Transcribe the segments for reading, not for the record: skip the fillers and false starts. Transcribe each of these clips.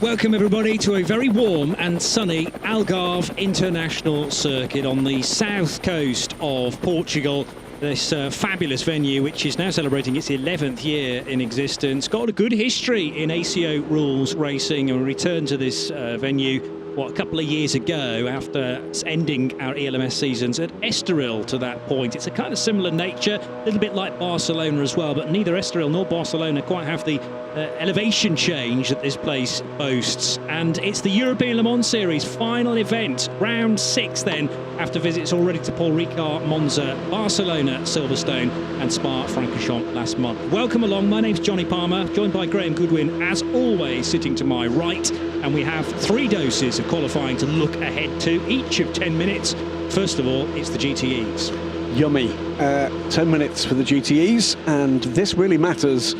Welcome everybody to a very warm and sunny Algarve International Circuit on the south coast of Portugal. This fabulous venue, which is now celebrating its 11th year in existence, got a good history in ACO rules racing, and we returned to this venue a couple of years ago after ending our ELMS seasons at Estoril to that point. It's a kind of similar nature, a little bit like Barcelona as well, but neither Estoril nor Barcelona quite have the elevation change that this place boasts. And it's the European Le Mans Series final event, round 6 then, after visits already to Paul Ricard, Monza, Barcelona, Silverstone and Spa-Francorchamps last month. Welcome along, my name's Johnny Palmer, joined by Graham Goodwin, as always, sitting to my right. And we have 3 doses of qualifying to look ahead to, each of 10 minutes. First of all, it's the GTEs. Yummy. 10 minutes for the GTEs, and this really matters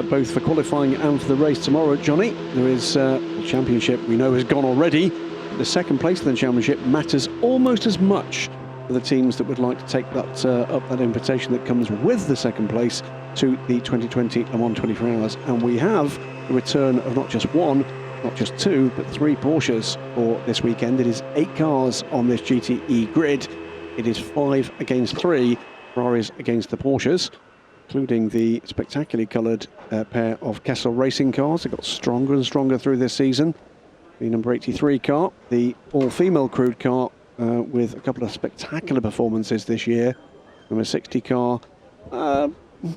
both for qualifying and for the race tomorrow, Johnny. There is the championship we know has gone already. The second place in the championship matters almost as much for the teams that would like to take that up that invitation that comes with the second place to the 2020 Le Mans 24 Hours. And we have the return of not just one, not just 2, but 3 Porsches for this weekend. It is 8 cars on this GTE grid. It is 5 against 3 Ferraris against the Porsches, including the spectacularly coloured pair of Kessel racing cars. They got stronger and stronger through this season. The number 83 car, the all-female crewed car with a couple of spectacular performances this year. Number 60 car, a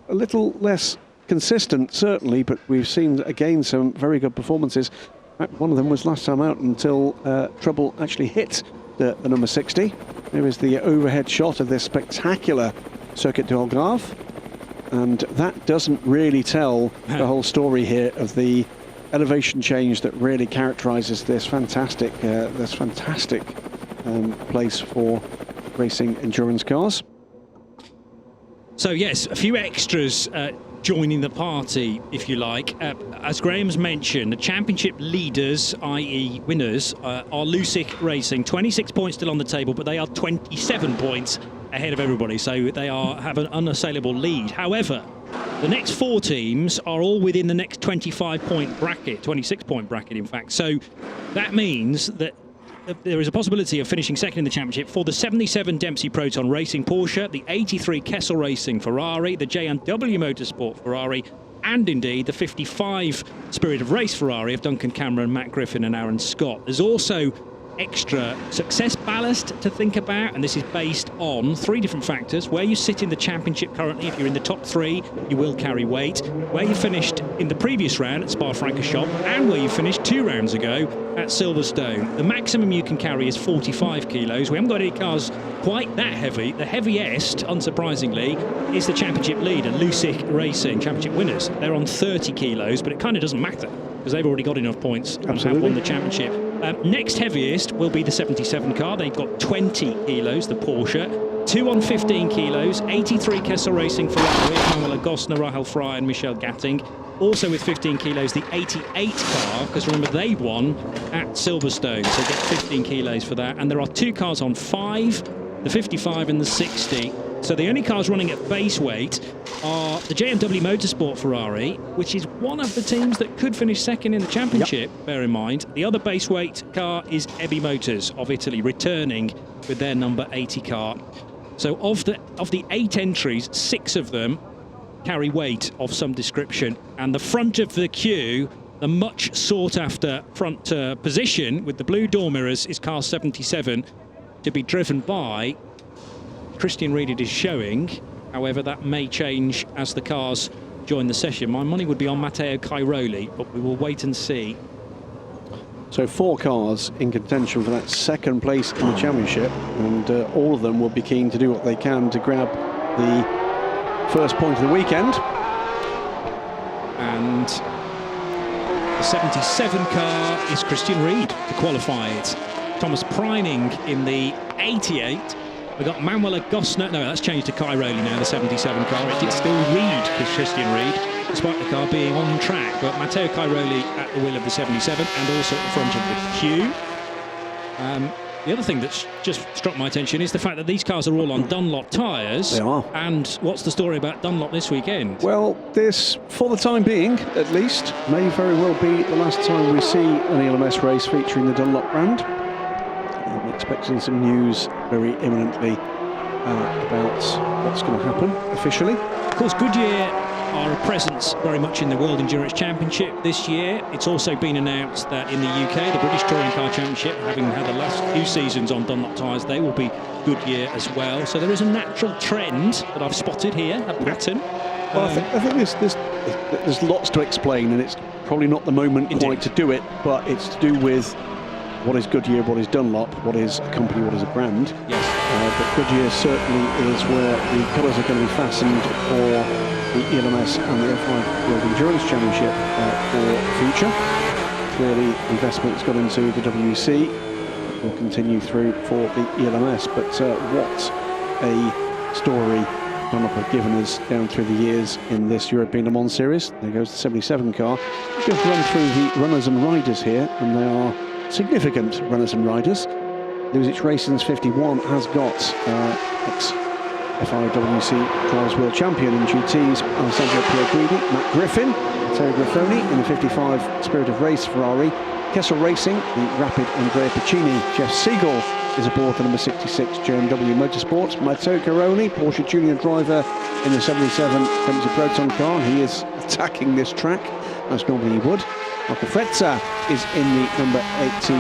little less consistent, certainly, but we've seen again some very good performances. In fact, one of them was last time out until trouble actually hit the number 60. There is the overhead shot of this spectacular Circuit du Algarve, and that doesn't really tell the whole story here of the elevation change that really characterises this fantastic place for racing endurance cars. So yes, a few extras joining the party, if you like. As Graham's mentioned, the championship leaders, i.e. winners, are Lusic Racing. 26 points still on the table, but they are 27 points ahead of everybody, so they have an unassailable lead. However, the next 4 teams are all within the next 25-point bracket, 26-point bracket, in fact. So that means that there is a possibility of finishing second in the championship for the 77 Dempsey Proton Racing Porsche, the 83 Kessel Racing Ferrari, the J&W Motorsport Ferrari, and indeed the 55 Spirit of Race Ferrari of Duncan Cameron, Matt Griffin and Aaron Scott. There's also extra success ballast to think about, and this is based on 3 different factors: where you sit in the championship currently. If you're in the top 3, you will carry weight; where you finished in the previous round at Spa-Francorchamps, and where you finished 2 rounds ago at Silverstone. The maximum you can carry is 45 kilos. We haven't got any cars quite that heavy. The heaviest, unsurprisingly, is the championship leader, Lusic Racing, championship winners. They're on 30 kilos, but it kind of doesn't matter because they've already got enough points and have won the championship. Next heaviest will be the 77 car. They've got 20 kilos, the Porsche. 2 on 15 kilos, 83 Kessel Racing Ferrari, Manuela Gosner, Rahel Fry and Michelle Gatting. Also with 15 kilos, the 88 car, because remember they won at Silverstone, so get 15 kilos for that. And there are 2 cars on 5, the 55 and the 60. So the only cars running at base weight are the J&W Motorsport Ferrari, which is one of the teams that could finish second in the championship, bear in mind. The other base weight car is Ebby Motors of Italy, returning with their number 80 car. So of the 8 entries, 6 of them carry weight of some description. And the front of the queue, the much sought after front position with the blue door mirrors, is car 77, to be driven by Christian Reed, it is showing. However, that may change as the cars join the session. My money would be on Matteo Cairoli, but we will wait and see. So 4 cars in contention for that second place in the championship, and all of them will be keen to do what they can to grab the first point of the weekend. And the 77 car is Christian Reed to qualify it. Thomas Preining in the 88. We've got Manuela Gosner. No, that's changed to Cairoli now, the 77 car. It did still read Christian Reed, despite the car being on track. But Matteo Cairoli at the wheel of the 77 and also at the front of the queue. The other thing that's just struck my attention is the fact that these cars are all on Dunlop tyres. They are. And what's the story about Dunlop this weekend? Well, this, for the time being, at least, may very well be the last time we see an ELMS race featuring the Dunlop brand. I'm expecting some news very imminently about what's going to happen officially. Of course, Goodyear are a presence very much in the World Endurance Championship this year. It's also been announced that in the UK, the British Touring Car Championship, having had the last few seasons on Dunlop tyres, they will be Goodyear as well. So there is a natural trend that I've spotted here, a pattern. Well, I think there's lots to explain, and it's probably not the moment quite to do it, but it's to do with what is Goodyear, what is Dunlop, what is a company, what is a brand. Yes. But Goodyear certainly is where the colours are going to be fastened for the ELMS and the F1 World Endurance Championship for the future. Clearly, investment that's gone into the WEC will continue through for the ELMS, but what a story Dunlop have given us down through the years in this European Le Mans series. There goes the 77 car. Just run through the runners and riders here, and they are significant runners and riders. Lusich Racing's 51 has got ex-FIWC Drivers' World Champion in GTs, Alessandro Pierguidi, Matt Griffin, Matteo Graffoni in the 55 Spirit of Race Ferrari, Kessel Racing, the rapid Andrea Piccini, Jeff Siegel is aboard the number 66 JMW Motorsport, Matteo Caroni, Porsche Junior driver in the 77 Clemson Proton car. He is attacking this track, as normally he would. Marco Frezza is in the number 80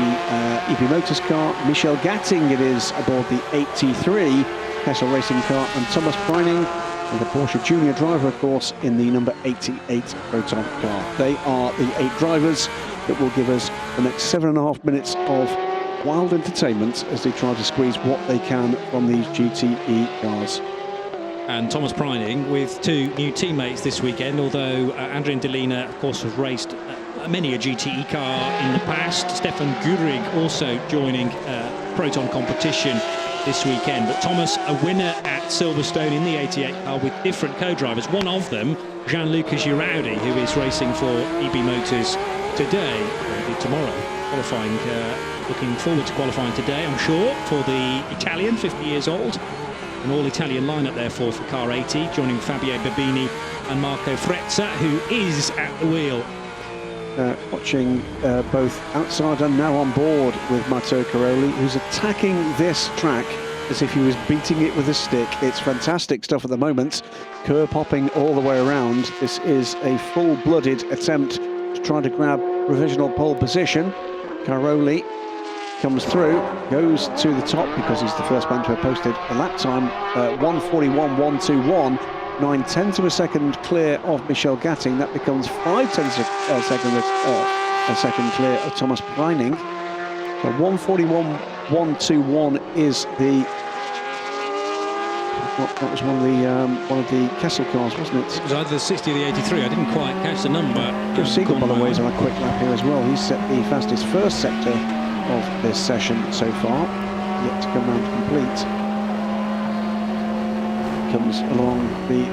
EP Motors car. Michel Gatting it is aboard the 83 Kessel Racing car, and Thomas Preining, the Porsche Junior driver, of course, in the number 88 Proton car. They are the 8 drivers that will give us the next 7.5 minutes of wild entertainment as they try to squeeze what they can from these GTE cars. And Thomas Preining with 2 new teammates this weekend, although Adrian Delina, of course, has raced many a GTE car in the past. Stefan Gurig also joining Proton competition this weekend. But Thomas, a winner at Silverstone in the 88 car with different co-drivers. One of them, Gianluca Girardi, who is racing for EB Motors today, tomorrow. Qualifying, looking forward to qualifying today, I'm sure, for the Italian, 50 years old. An all-Italian lineup, therefore, for car 80, joining Fabio Babini and Marco Frezza, who is at the wheel. Watching both outside and now on board with Matteo Caroli, who's attacking this track as if he was beating it with a stick. It's fantastic stuff at the moment. Kerr popping all the way around. This is a full-blooded attempt to try to grab provisional pole position. Caroli comes through, goes to the top because he's the first man to have posted a lap time, 1:41.121. 9/10 of a second clear of Michel Gatting. That becomes 5/10 a second clear of Thomas Preining. So 1:41.121 is the. That was one of the Kessel cars, wasn't it? It was either the 60 or the 83. I didn't quite catch the number. Jeff Siegel, by the way, is on a quick lap here as well. He's set the fastest first sector of this session so far. Yet to come round to complete. Comes along the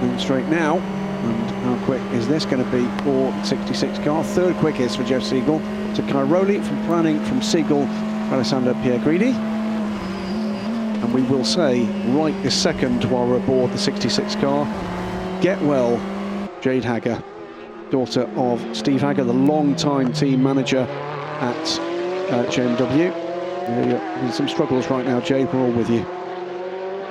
home straight now, and how quick is this going to be for the 66 car? Third quickest for Jeff Siegel, to Caroli, from Preining, from Siegel, Alessandro Pierguidi. And we will say right this second, while we're aboard the 66 car, get well, Jade Hager, daughter of Steve Hager, the long-time team manager at JMW. You're in some struggles right now, Jade, we're all with you.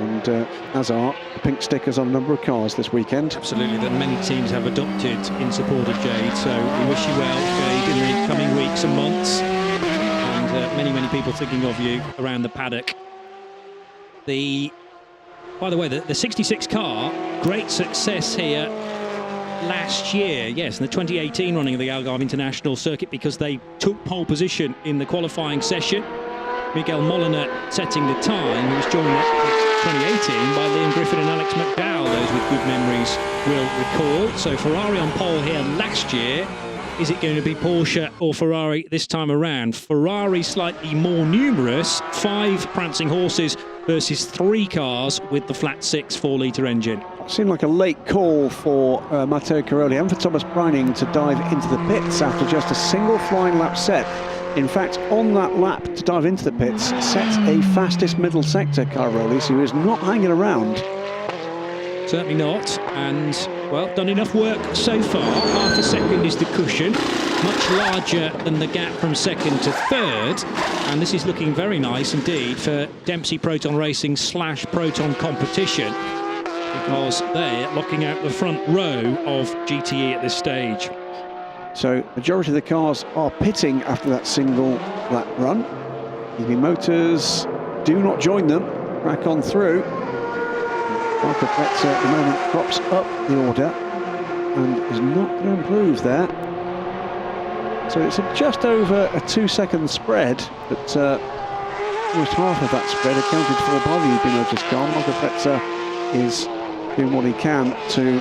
And as are the pink stickers on a number of cars this weekend. Absolutely, that many teams have adopted in support of Jade, so we wish you well, Jade, in the coming weeks and months. And many people thinking of you around the paddock. By the way, the 66 car, great success here last year, yes, in the 2018 running of the Algarve International Circuit, because they took pole position in the qualifying session. Miguel Molina setting the time, who was joined in 2018 by Liam Griffin and Alex McDowell. Those with good memories will recall. So Ferrari on pole here last year. Is it going to be Porsche or Ferrari this time around? Ferrari slightly more numerous, 5 prancing horses versus 3 cars with the flat 6 4-litre engine. It seemed like a late call for Matteo Caroli and for Thomas Preining to dive into the pits after just a single flying lap set. in fact, on that lap to dive into the pits, set a fastest middle sector, Cairoli, who is not hanging around. Certainly not, and, well, done enough work so far. Half a second is the cushion, much larger than the gap from second to third, and this is looking very nice indeed for Dempsey Proton Racing / Proton Competition, because they're locking out the front row of GTE at this stage. So, majority of the cars are pitting after that single lap run. EV Motors do not join them, crack on through. Michael Pletzer at the moment drops up the order and is not going to improve there. So it's just over a 2-second spread, but almost half of that spread accounted for by the EV Motors car. Michael Pletzer is doing what he can to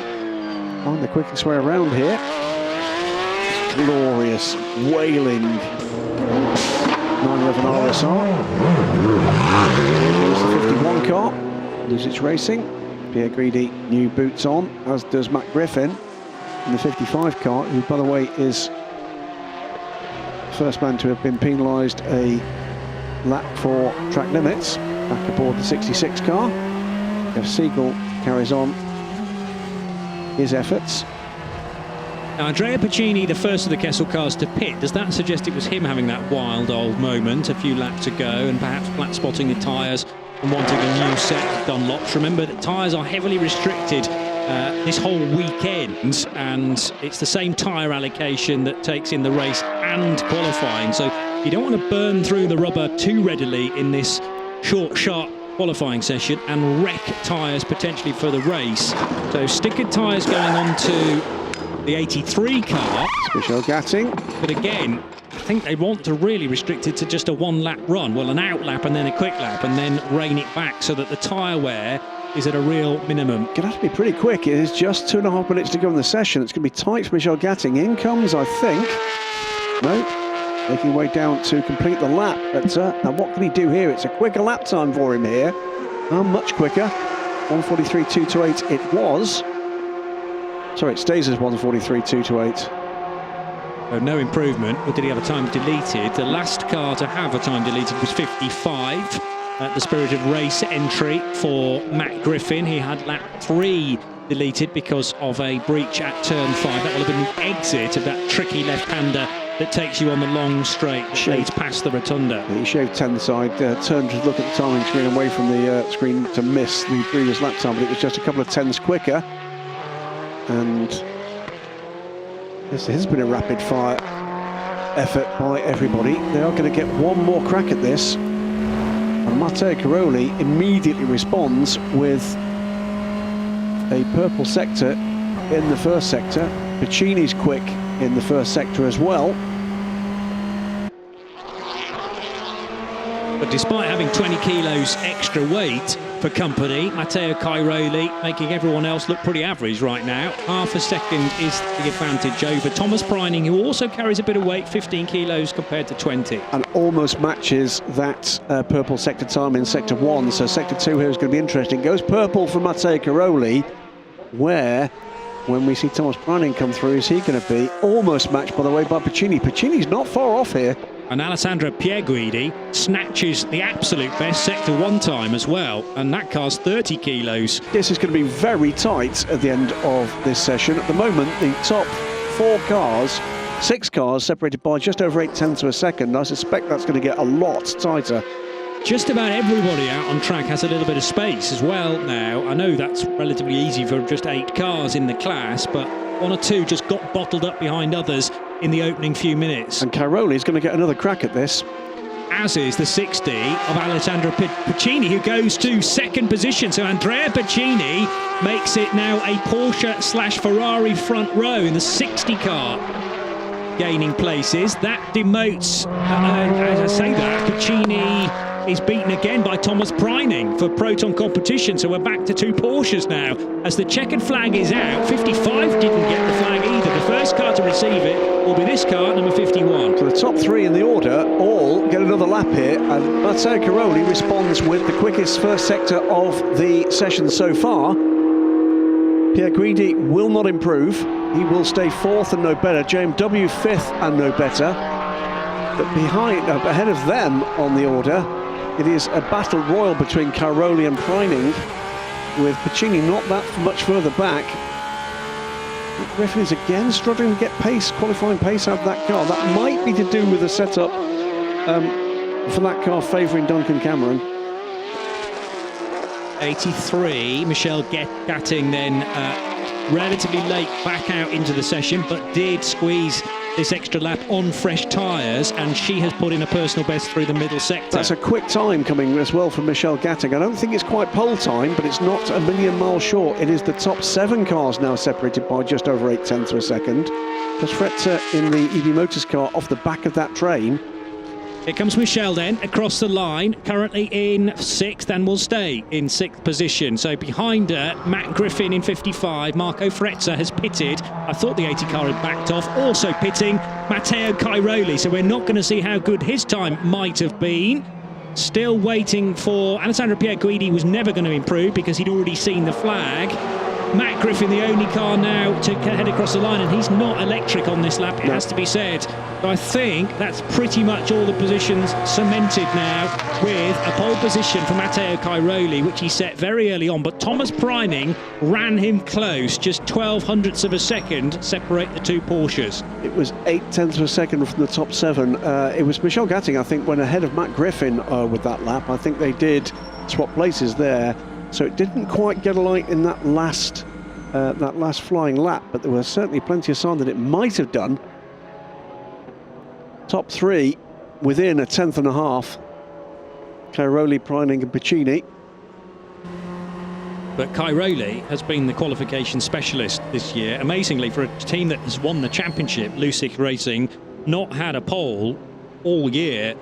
find the quickest way around here. Glorious, wailing 911 RSR. Here's the 51 car, loses racing. Pierre Greedy, new boots on, as does Matt Griffin in the 55 car, who, by the way, is the first man to have been penalised a lap for track limits, back aboard the 66 car. Jeff Siegel carries on his efforts. Now, Andrea Piccini, the first of the Kessel cars to pit, does that suggest it was him having that wild old moment a few laps ago and perhaps flat spotting the tyres and wanting a new set of Dunlops? Remember that tyres are heavily restricted this whole weekend, and it's the same tyre allocation that takes in the race and qualifying, so you don't want to burn through the rubber too readily in this short, sharp qualifying session and wreck tyres potentially for the race. So stickered tyres going on to the 83 car. Michel Gatting. But again, I think they want to really restrict it to just a one-lap run. Well, an out lap and then a quick lap, and then rein it back so that the tyre wear is at a real minimum. Gonna have to be pretty quick. It is just 2.5 minutes to go in the session. It's gonna be tight for Michel Gatting. In comes, I think. No, making way down to complete the lap. But now what can he do here? It's a quicker lap time for him here. Much quicker. 1:43.228 it was. Sorry, it stays as 1:43.228. So no improvement. Or did he have a time deleted? The last car to have a time deleted was 55. The Spirit of Race entry for Matt Griffin. He had lap 3 deleted because of a breach at turn 5. That will have been the exit of that tricky left-hander that takes you on the long straight that leads past the rotunda. He shaved 10 side, turned to look at the timing screen away from the screen to miss the previous lap time, but it was just a couple of tenths quicker. And this has been a rapid fire effort by everybody. They are going to get one more crack at this. And Matteo Cairoli immediately responds with a purple sector in the first sector. Piccini's quick in the first sector as well. But despite having 20 kilos extra weight for company, Matteo Cairoli making everyone else look pretty average right now. Half a second is the advantage over Thomas Preining, who also carries a bit of weight, 15 kilos compared to 20. And almost matches that purple sector time in sector 1. So sector 2 here is going to be interesting. Goes purple for Matteo Cairoli, where, when we see Thomas Preining come through, is he going to be almost matched, by the way, by Piccini. Piccini's not far off here. And Alessandro Pierguidi snatches the absolute best sector 1 time as well, and that car's 30 kilos. This is going to be very tight at the end of this session. At the moment, the top 6 cars separated by just over 8 tenths of a second. I suspect that's going to get a lot tighter. Just about everybody out on track has a little bit of space as well now. I know that's relatively easy for just 8 cars in the class, but 1 or 2 just got bottled up behind others in the opening few minutes. And Cairoli is going to get another crack at this. As is the 60 of Alessandro Piccini, who goes to second position. So Andrea Piccini makes it now a Porsche/Ferrari front row in the 60 car, gaining places. That demotes, as I say that, Piccini is beaten again by Thomas Preining for Proton Competition. So we're back to 2 Porsches now. As the checkered flag is out, 55 didn't get the flag either. The first car to receive it will be this car, number 51. So the top 3 in the order all get another lap here, and Matteo Cairoli responds with the quickest first sector of the session so far. Pierre Guidi will not improve. He will stay 4th and no better. JMW 5th and no better. But ahead of them on the order, it is a battle royal between Cairoli and Preining, with Piccini not that much further back. Griffin is again struggling to get pace, qualifying pace out of that car. That might be to do with the setup for that car favouring Duncan Cameron. 83, Michelle Gatting then relatively late back out into the session, but did squeeze this extra lap on fresh tyres, and she has put in a personal best through the middle sector. That's a quick time coming as well from Michelle Gatting. I don't think it's quite pole time, but it's not a million miles short. It is the top 7 cars now separated by just over 0.8 of a second. There's Fretzer in the EB Motors car off the back of that train. Here comes Michelle then, across the line, currently in 6th and will stay in 6th position. So behind her, Matt Griffin in 55, Marco Fretzer has pitted. I thought the 80 car had backed off, also pitting Matteo Cairoli. So we're not going to see how good his time might have been. Still waiting for Alessandro Pierguidi, was never going to improve because he'd already seen the flag. Matt Griffin, the only car now to head across the line, and he's not electric on this lap, it has to be said. So I think that's pretty much all the positions cemented now, with a pole position for Matteo Cairoli, which he set very early on, but Thomas Preining ran him close, just 0.12 of a second separate the two Porsches. It was 0.8 of a second from the top 7. It was Michelle Gatting, I think, went ahead of Matt Griffin with that lap. I think they did swap places there. So it didn't quite get a light in that last flying lap, but there was certainly plenty of sign that it might have done. Top 3 within 1.5. Cairoli, Preining and Piccini. But Cairoli has been the qualification specialist this year. Amazingly, for a team that has won the championship, Lusick Racing, not had a pole all year,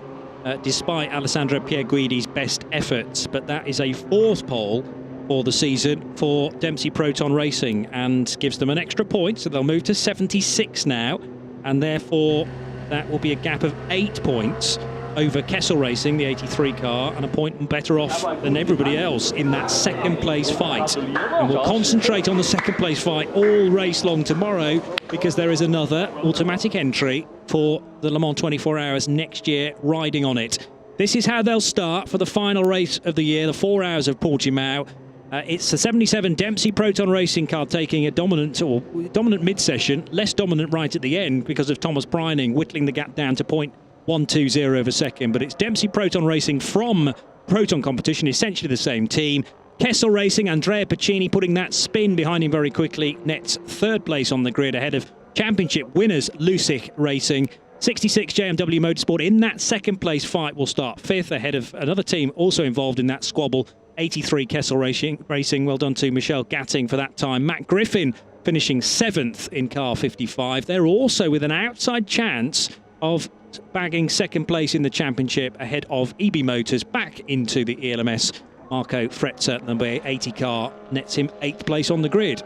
despite Alessandro Pierguidi's best efforts. But that is a 4th pole for the season for Dempsey Proton Racing, and gives them an extra point, so they'll move to 76 now, and therefore that will be a gap of 8 points over Kessel Racing, the 83 car, and a point better off than everybody else in that second place fight. And we'll concentrate on the second place fight all race long tomorrow, because there is another automatic entry for the Le Mans 24 Hours next year riding on it. This is how they'll start for the final race of the year, the 4 Hours of Portimao. It's the 77 Dempsey Proton Racing car taking a dominant mid-session, less dominant right at the end because of Thomas Preining whittling the gap down to 0.120 of a second. But it's Dempsey Proton Racing from Proton Competition, essentially the same team. Kessel Racing, Andrea Piccini putting that spin behind him very quickly, nets 3rd place on the grid ahead of championship winners Lusick Racing. 66 JMW Motorsport in that second place fight will start 5th ahead of another team also involved in that squabble, 83 Kessel Racing. Well done to Michelle Gatting for that time. Matt Griffin finishing 7th in car 55. They're also with an outside chance of bagging 2nd place in the championship ahead of EB Motors back into the ELMS. Marco Fretzer, number 80 car, nets him 8th place on the grid.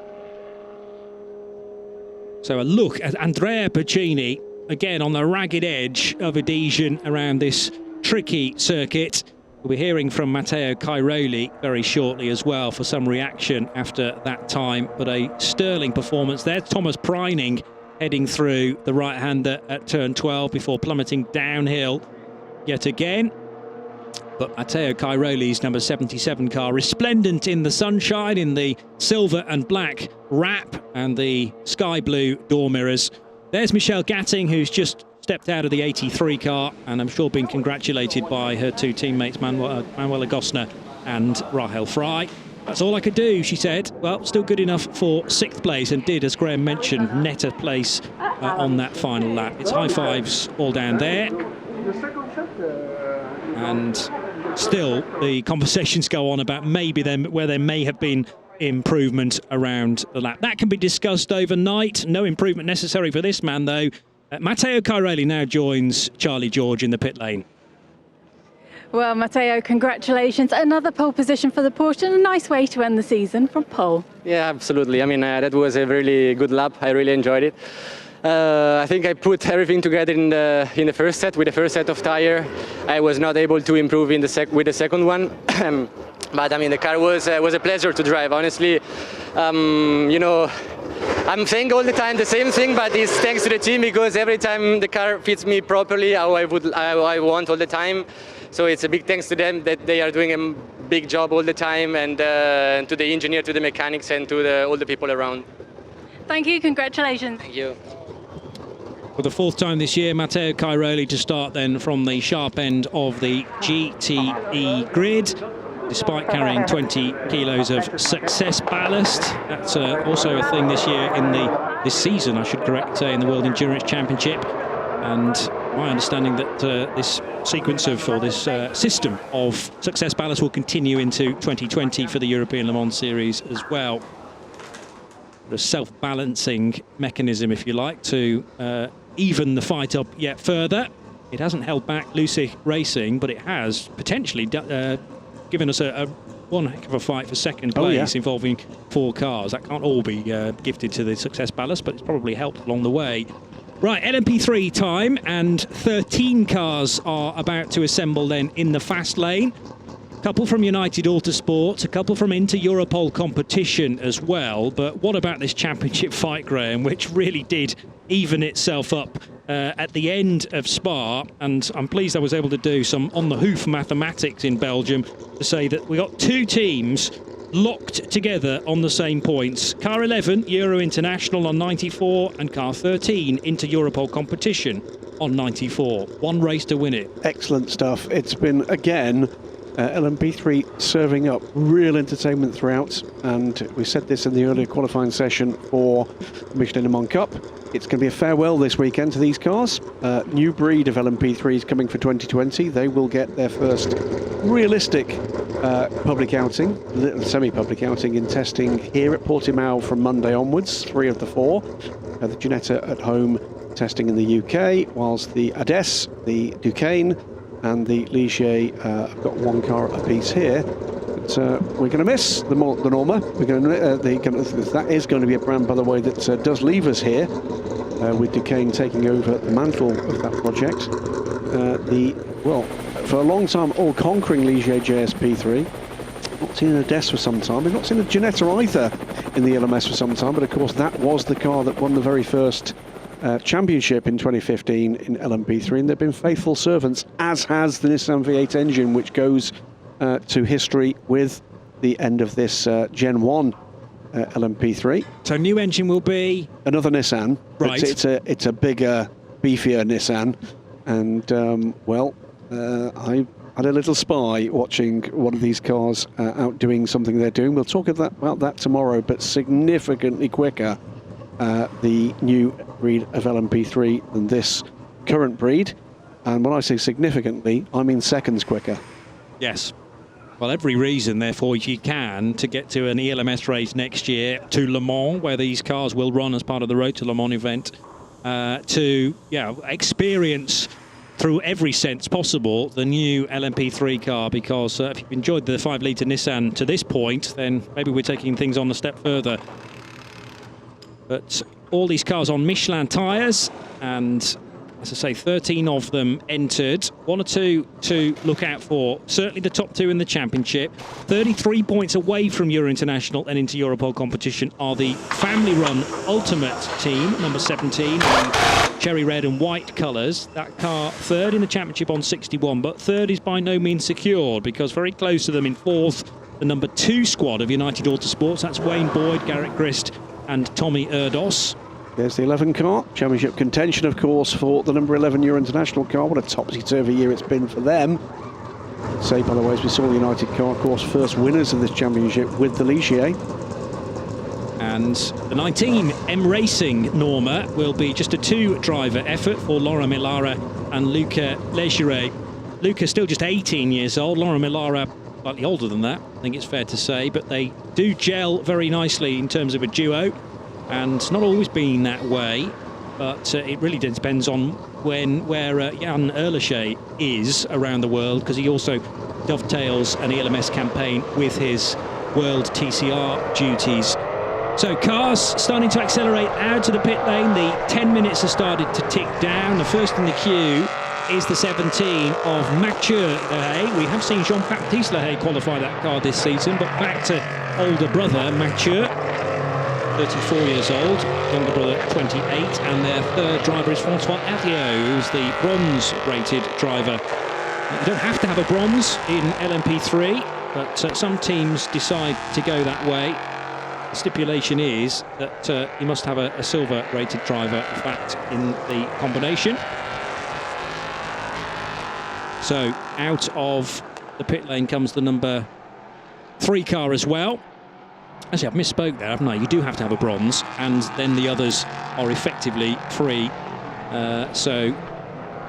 So a look at Andrea Piccini, again on the ragged edge of adhesion around this tricky circuit. We'll be hearing from Matteo Cairoli very shortly as well for some reaction after that time. But a sterling performance there. Thomas Preining heading through the right-hander at turn 12 before plummeting downhill yet again. But Matteo Cairoli's number 77 car, resplendent in the sunshine, in the silver and black wrap and the sky blue door mirrors. There's Michelle Gatting, who's just stepped out of the 83 car, and I'm sure being congratulated by her 2 teammates, Manuela Gosner and Rahel Fry. That's all I could do, she said. Well, still good enough for 6th place, and did, as Graham mentioned, net a place on that final lap. It's high fives all down there. And still, the conversations go on about maybe where there may have been improvement around the lap. That can be discussed overnight. No improvement necessary for this man, though. Matteo Cairoli now joins Charlie George in the pit lane. Well, Matteo, congratulations. Another pole position for the Porsche, and a nice way to end the season from pole. Yeah, absolutely. I mean, that was a really good lap. I really enjoyed it. I think I put everything together in the first set. With the first set of tire, I was not able to improve with the second one. But I mean, the car was a pleasure to drive. Honestly, you know, I'm saying all the time the same thing, but it's thanks to the team, because every time the car fits me properly how I want all the time. So it's a big thanks to them that they are doing a big job all the time, and to the engineer, to the mechanics, and to all the people around. Thank you, congratulations. Thank you. For the fourth time this year, Matteo Cairoli to start then from the sharp end of the GTE grid, despite carrying 20 kilos of success ballast. That's also a thing this year this season, I should correct, in the World Endurance Championship. And my understanding that this sequence of, or this system of success ballast will continue into 2020 for the European Le Mans Series as well. A self-balancing mechanism, if you like, to even the fight up yet further. It hasn't held back Lucid Racing, but it has potentially given us one heck of a fight for second place, involving 4 cars. That can't all be gifted to the success ballast, but it's probably helped along the way. Right, LMP3 time, and 13 cars are about to assemble then in the fast lane. A couple from United Autosports, a couple from Inter Europol competition as well. But what about this championship fight, Graham, which really did even itself up at the end of Spa? And I'm pleased I was able to do some on-the-hoof mathematics in Belgium to say that we got 2 teams locked together on the same points. Car 11, Euro International on 94, and car 13, Inter Europol competition on 94. One race to win it. Excellent stuff. It's been, again, LMP3 serving up real entertainment throughout, and we said this in the earlier qualifying session for the Michelin Le Mans Cup. It's going to be a farewell this weekend to these cars. New breed of LMP3s coming for 2020. They will get their first realistic public outing, semi-public outing in testing here at Portimao from Monday onwards, 3 of the 4. The Ginetta at home testing in the UK, whilst the Ades, the Duquesne, and the Ligier have got 1 car apiece here. But we're going to miss the Norma. We're going to that is going to be a brand, by the way, that does leave us here, with Duquesne taking over the mantle of that project. For a long time, all-conquering Ligier JSP3. Not seen an Ades for some time. We've not seen a Ginetta either in the LMS for some time. But of course, that was the car that won the very first championship in 2015 in LMP3, and they've been faithful servants, as has the Nissan V8 engine, which goes to history with the end of this Gen 1 LMP3. So new engine will be another Nissan. Right. It's a bigger, beefier Nissan, and I had a little spy watching one of these cars out doing something they're doing. We'll talk about that tomorrow, but significantly quicker, the new breed of LMP3 than this current breed. And when I say significantly, I mean seconds quicker. Yes. Well, every reason, therefore, if you can, to get to an ELMS race next year, to Le Mans, where these cars will run as part of the Road to Le Mans event, to experience through every sense possible the new LMP3 car, because if you've enjoyed the 5-litre Nissan to this point, then maybe we're taking things on a step further. But all these cars on Michelin tyres, and as I say, 13 of them entered. 1 or 2 to look out for. Certainly the top 2 in the championship. 33 points away from Euro International and Inter Europol competition are the family-run Ultimate team, number 17, in cherry red and white colours. That car 3rd in the championship on 61, but 3rd is by no means secured, because very close to them in 4th, the number 2 squad of United Autosports. That's Wayne Boyd, Garrett Grist and Tommy Erdos. There's the 11 car. Championship contention, of course, for the number 11 Euro International car. What a topsy-turvy year it's been for them. Say, by the way, as we saw the United car, of course, first winners of this championship with the Ligier. And the 19 M Racing Norma will be just a 2-driver effort for Laura Millara and Luca Legere. Luca's still just 18 years old. Laura Millara slightly older than that, I think it's fair to say, but they do gel very nicely in terms of a duo. And it's not always been that way, but it really depends on where Jan Erleche is around the world, because he also dovetails an ELMS campaign with his World TCR duties. So cars starting to accelerate out to the pit lane. The 10 minutes have started to tick down. The first in the queue is the 17 of Mathieu Lehay. We have seen Jean-Baptiste Lehay qualify that car this season, but back to older brother Mathieu. 34 years old, younger brother 28, and their third driver is Francois Arriot, who's the bronze-rated driver. You don't have to have a bronze in LMP3, but some teams decide to go that way. The stipulation is that you must have a silver-rated driver, in fact, in the combination. So out of the pit lane comes the number 3 car as well. Actually, I've misspoke there, haven't I? You do have to have a bronze, and then the others are effectively free. So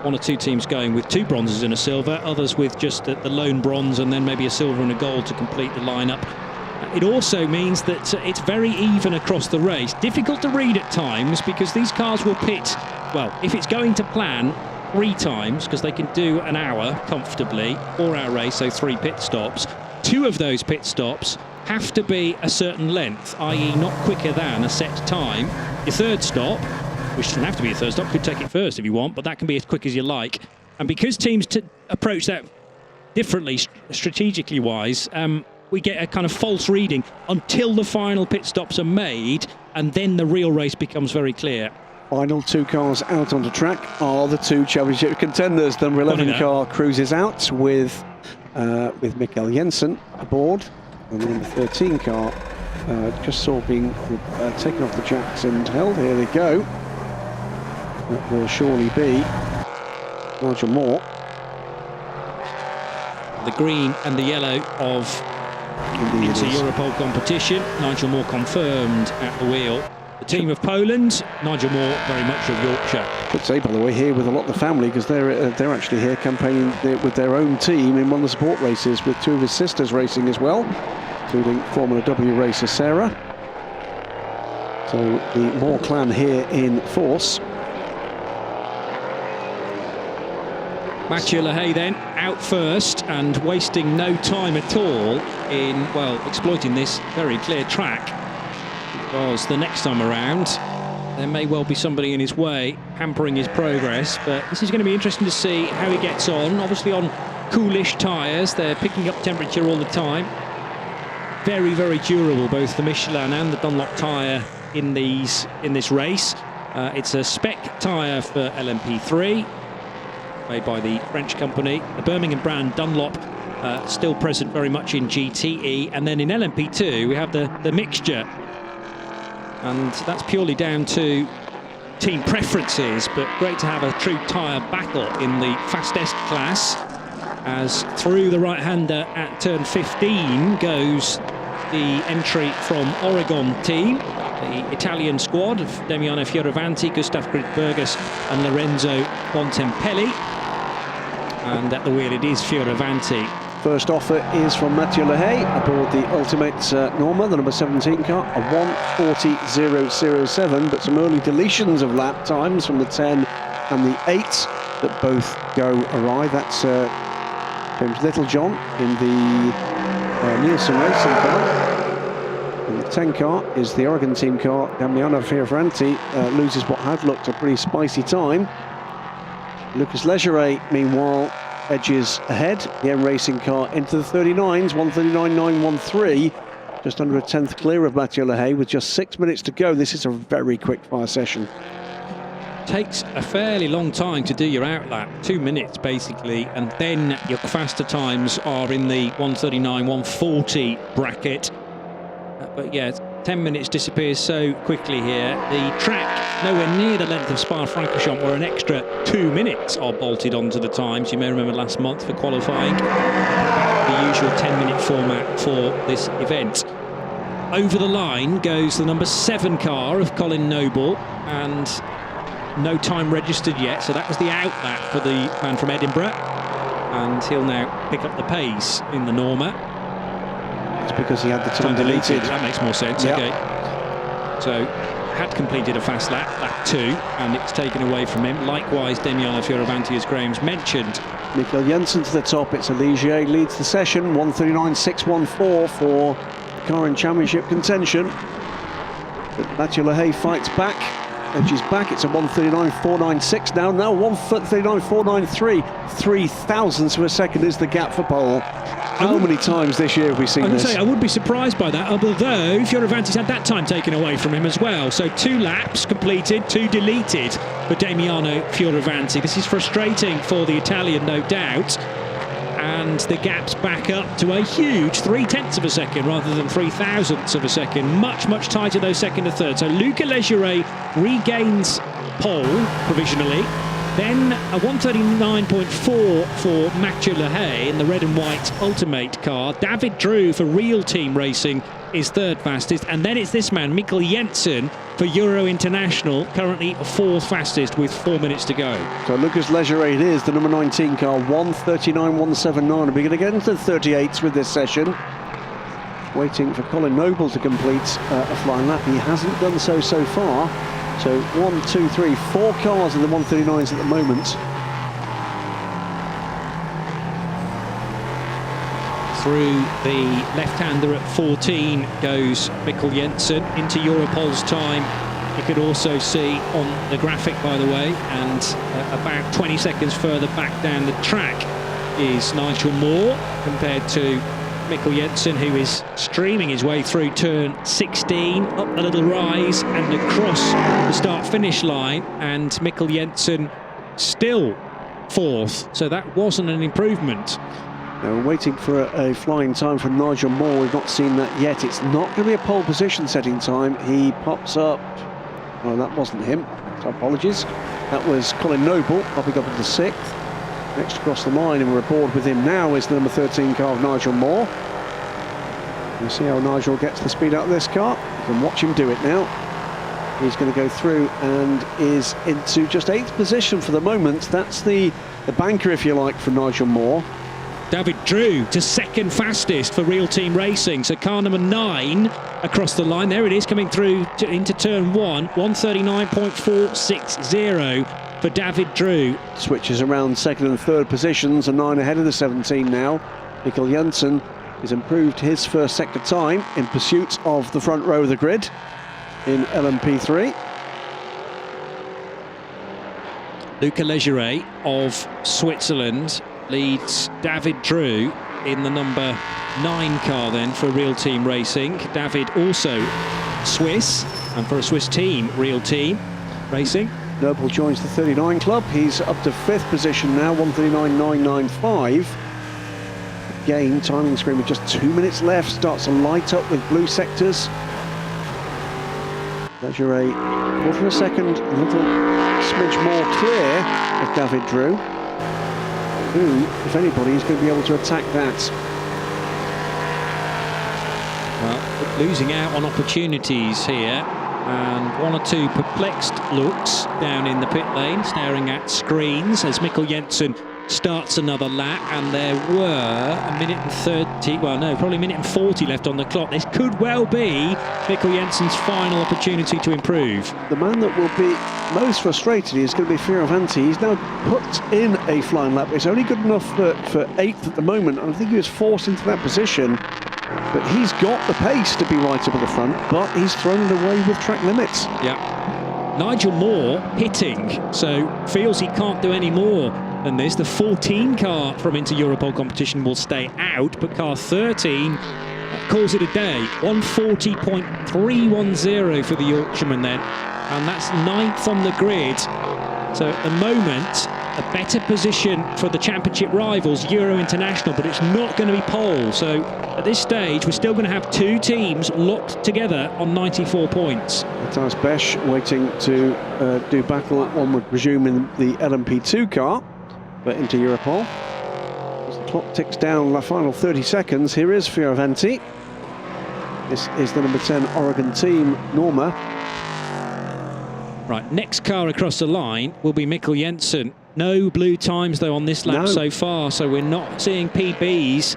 1 or 2 teams going with 2 bronzes and a silver, others with just the lone bronze and then maybe a silver and a gold to complete the lineup. It also means that it's very even across the race. Difficult to read at times because these cars will pit, well, if it's going to plan, 3 times, because they can do an hour comfortably, 4-hour race, so 3 pit stops. 2 of those pit stops have to be a certain length, i.e. not quicker than a set time. Your third stop, which doesn't have to be a third stop, could take it first if you want, but that can be as quick as you like. And because teams approach that differently, strategically wise, we get a kind of false reading until the final pit stops are made, and then the real race becomes very clear. Final 2 cars out onto track are the 2 championship contenders. The number 11 car cruises out with Mikkel Jensen aboard, and the number 13 car just saw being taken off the jacks and held. Here they go. That will surely be Nigel Moore. The green and the yellow of Inter-Europol competition. Nigel Moore confirmed at the wheel. The team of Poland, Nigel Moore very much of Yorkshire. Could say, by the way, here with a lot of the family, because they're actually here campaigning with their own team in one of the support races, with 2 of his sisters racing as well, including Formula W racer Sarah. So the Moore clan here in force. Mathieu Lehay then out first and wasting no time at all in, well, exploiting this very clear track, because the next time around there may well be somebody in his way hampering his progress. But this is going to be interesting to see how he gets on. Obviously on coolish tyres, they're picking up temperature all the time. Very, very durable, both the Michelin and the Dunlop tyre in this race. It's a spec tyre for LMP3, made by the French company. The Birmingham brand Dunlop still present very much in GTE, and then in LMP2 we have the mixture, and that's purely down to team preferences, but great to have a true tyre battle in the fastest class, as through the right-hander at turn 15 goes the entry from Oregon team, the Italian squad of Damiano Fioravanti, Gustav Gritbergus and Lorenzo Bontempelli. And at the wheel it is Fioravanti. First offer is from Mathieu Lehay aboard the Ultimate Norma, the number 17 car, a 1:40.007, but some early deletions of lap times from the 10 and the 8 that both go awry. That's James Littlejohn in the Nielsen Racing car. And the 10 car is the Oregon team car. Damiano Fioravanti loses what had looked a pretty spicy time. Lucas Legeret, meanwhile, edges ahead. The M Racing car into the 39s, 1:39.913, just under a tenth clear of Mathieu Lehay with just 6 minutes to go. This is a very quick fire session. Takes a fairly long time to do your outlap, 2 minutes basically, and then your faster times are in the 1:39.140 bracket. But yeah, 10 minutes disappears so quickly here. The track nowhere near the length of Spa-Francorchamps, where an extra 2 minutes are bolted onto the times. You may remember last month for qualifying, the usual 10-minute format for this event. Over the line goes the number 7 car of Colin Noble, and no time registered yet, so that was the outlap for the man from Edinburgh, and he'll now pick up the pace in the Norma. It's because he had the time deleted. That makes more sense. Yep. Okay. So had completed a fast lap, lap 2, and it's taken away from him. Likewise, Damiano Fioravanti, as Graham's mentioned. Mikkel Jensen to the top. It's Ligier leads the session, 1:39.614 for the car in championship contention. But Mathieu Lehay fights back, edges back. It's a 1:39.496 now 1:39.493. 3 thousandths of a second is the gap for pole. How many times this year have we seen I was this? going to say, I would be surprised by that, although Fioravanti's had that time taken away from him as well. So 2 laps completed, 2 deleted for Damiano Fioravanti. This is frustrating for the Italian, no doubt. And the gap's back up to a huge 0.3 of a second rather than 0.003 of a second. Much, much tighter though, second to third. So Luca Leggeret regains pole provisionally. Then a 1:39.4 for Mathieu Lehay in the red and white Ultimate car. David Drew for Real Team Racing is third fastest. And then it's this man, Mikkel Jensen, for Euro International, currently 4th fastest with 4 minutes to go. So Lucas Leggeret it is, the number 19 car, 1:39.179. We're going to get into the 38s with this session. Waiting for Colin Noble to complete a flying lap. He hasn't done so far. So 1, 2, 3, 4 cars in the 1:39s at the moment. Through the left-hander at 14 goes Mikkel Jensen into Europol's time. You could also see on the graphic, by the way, and about 20 seconds further back down the track is Nigel Moore compared to Mikkel Jensen, who is streaming his way through turn 16, up a little rise and across the start-finish line, and Mikkel Jensen still 4th, so that wasn't an improvement. Now we're waiting for a flying time from Nigel Moore. We've not seen that yet. It's not going to be a pole position setting time. He pops up. Oh, that wasn't him. So apologies. That was Colin Noble popping up into 6th. Next across the line, and we're aboard with him now is the number 13 car of Nigel Moore. We'll see how Nigel gets the speed out of this car. You can watch him do it now. He's going to go through and is into just 8th position for the moment. That's the banker, if you like, for Nigel Moore. David Drew to 2nd fastest for Real Team Racing. So car number 9 across the line. There it is, coming through into turn 1. 1:39.460 for David Drew. Switches around 2nd and 3rd positions, and 9 ahead of the 17 now. Mikkel Jensen has improved his first sector time in pursuit of the front row of the grid in LMP3. Luca Leggeret of Switzerland leads David Drew in the number 9 car then for Real Team Racing. David also Swiss, and for a Swiss team, Real Team Racing. Noble joins the 39 club. He's up to 5th position now, 1:39.995. Again, timing screen with just 2 minutes left. Starts to light up with blue sectors. Leggeret, 1/4 of a second, a little smidge more clear of David Drew, who, if anybody, is going to be able to attack that. Well, losing out on opportunities here, and 1 or 2 perplexed looks down in the pit lane, staring at screens as Mikkel Jensen starts another lap, and there were a minute and 30, well no, probably a minute and 40 left on the clock. This could well be Mikkel Jensen's final opportunity to improve. The man that will be most frustrated is going to be Fioravanti. He's now put in a flying lap. It's only good enough for 8th at the moment, and I think he was forced into that position. But he's got the pace to be right up at the front, but he's thrown it away with track limits. Yeah. Nigel Moore pitting, so feels he can't do any more than this. The 14 car from Inter Europol competition will stay out, but car 13 calls it a day. 1:40.310 for the Yorkshireman then, and that's 9th on the grid. So at the moment, a better position for the championship rivals, Euro International, but it's not going to be pole. So at this stage, we're still going to have 2 teams locked together on 94 points. Matthias Besch waiting to do battle, one would presume, in the LMP2 car, but into Europol. As the clock ticks down the final 30 seconds, here is Fioravanti. This is the number 10 Oregon team, Norma. Right, next car across the line will be Mikkel Jensen. No blue times, though, on this lap so far, so we're not seeing PBs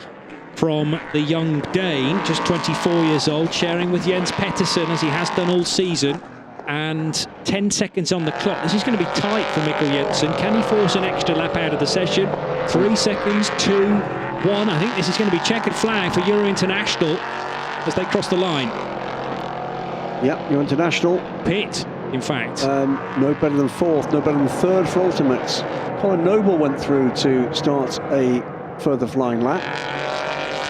from the young Dane, just 24 years old, sharing with Jens Pettersson, as he has done all season. And 10 seconds on the clock. This is going to be tight for Mikkel Jensen. Can he force an extra lap out of the session? 3 seconds, 2, 1. I think this is going to be checkered flag for Euro International as they cross the line. Yep, Euro International. Pit, in fact. No better than 4th, no better than 3rd for Ultimates. Colin Noble went through to start a further flying lap.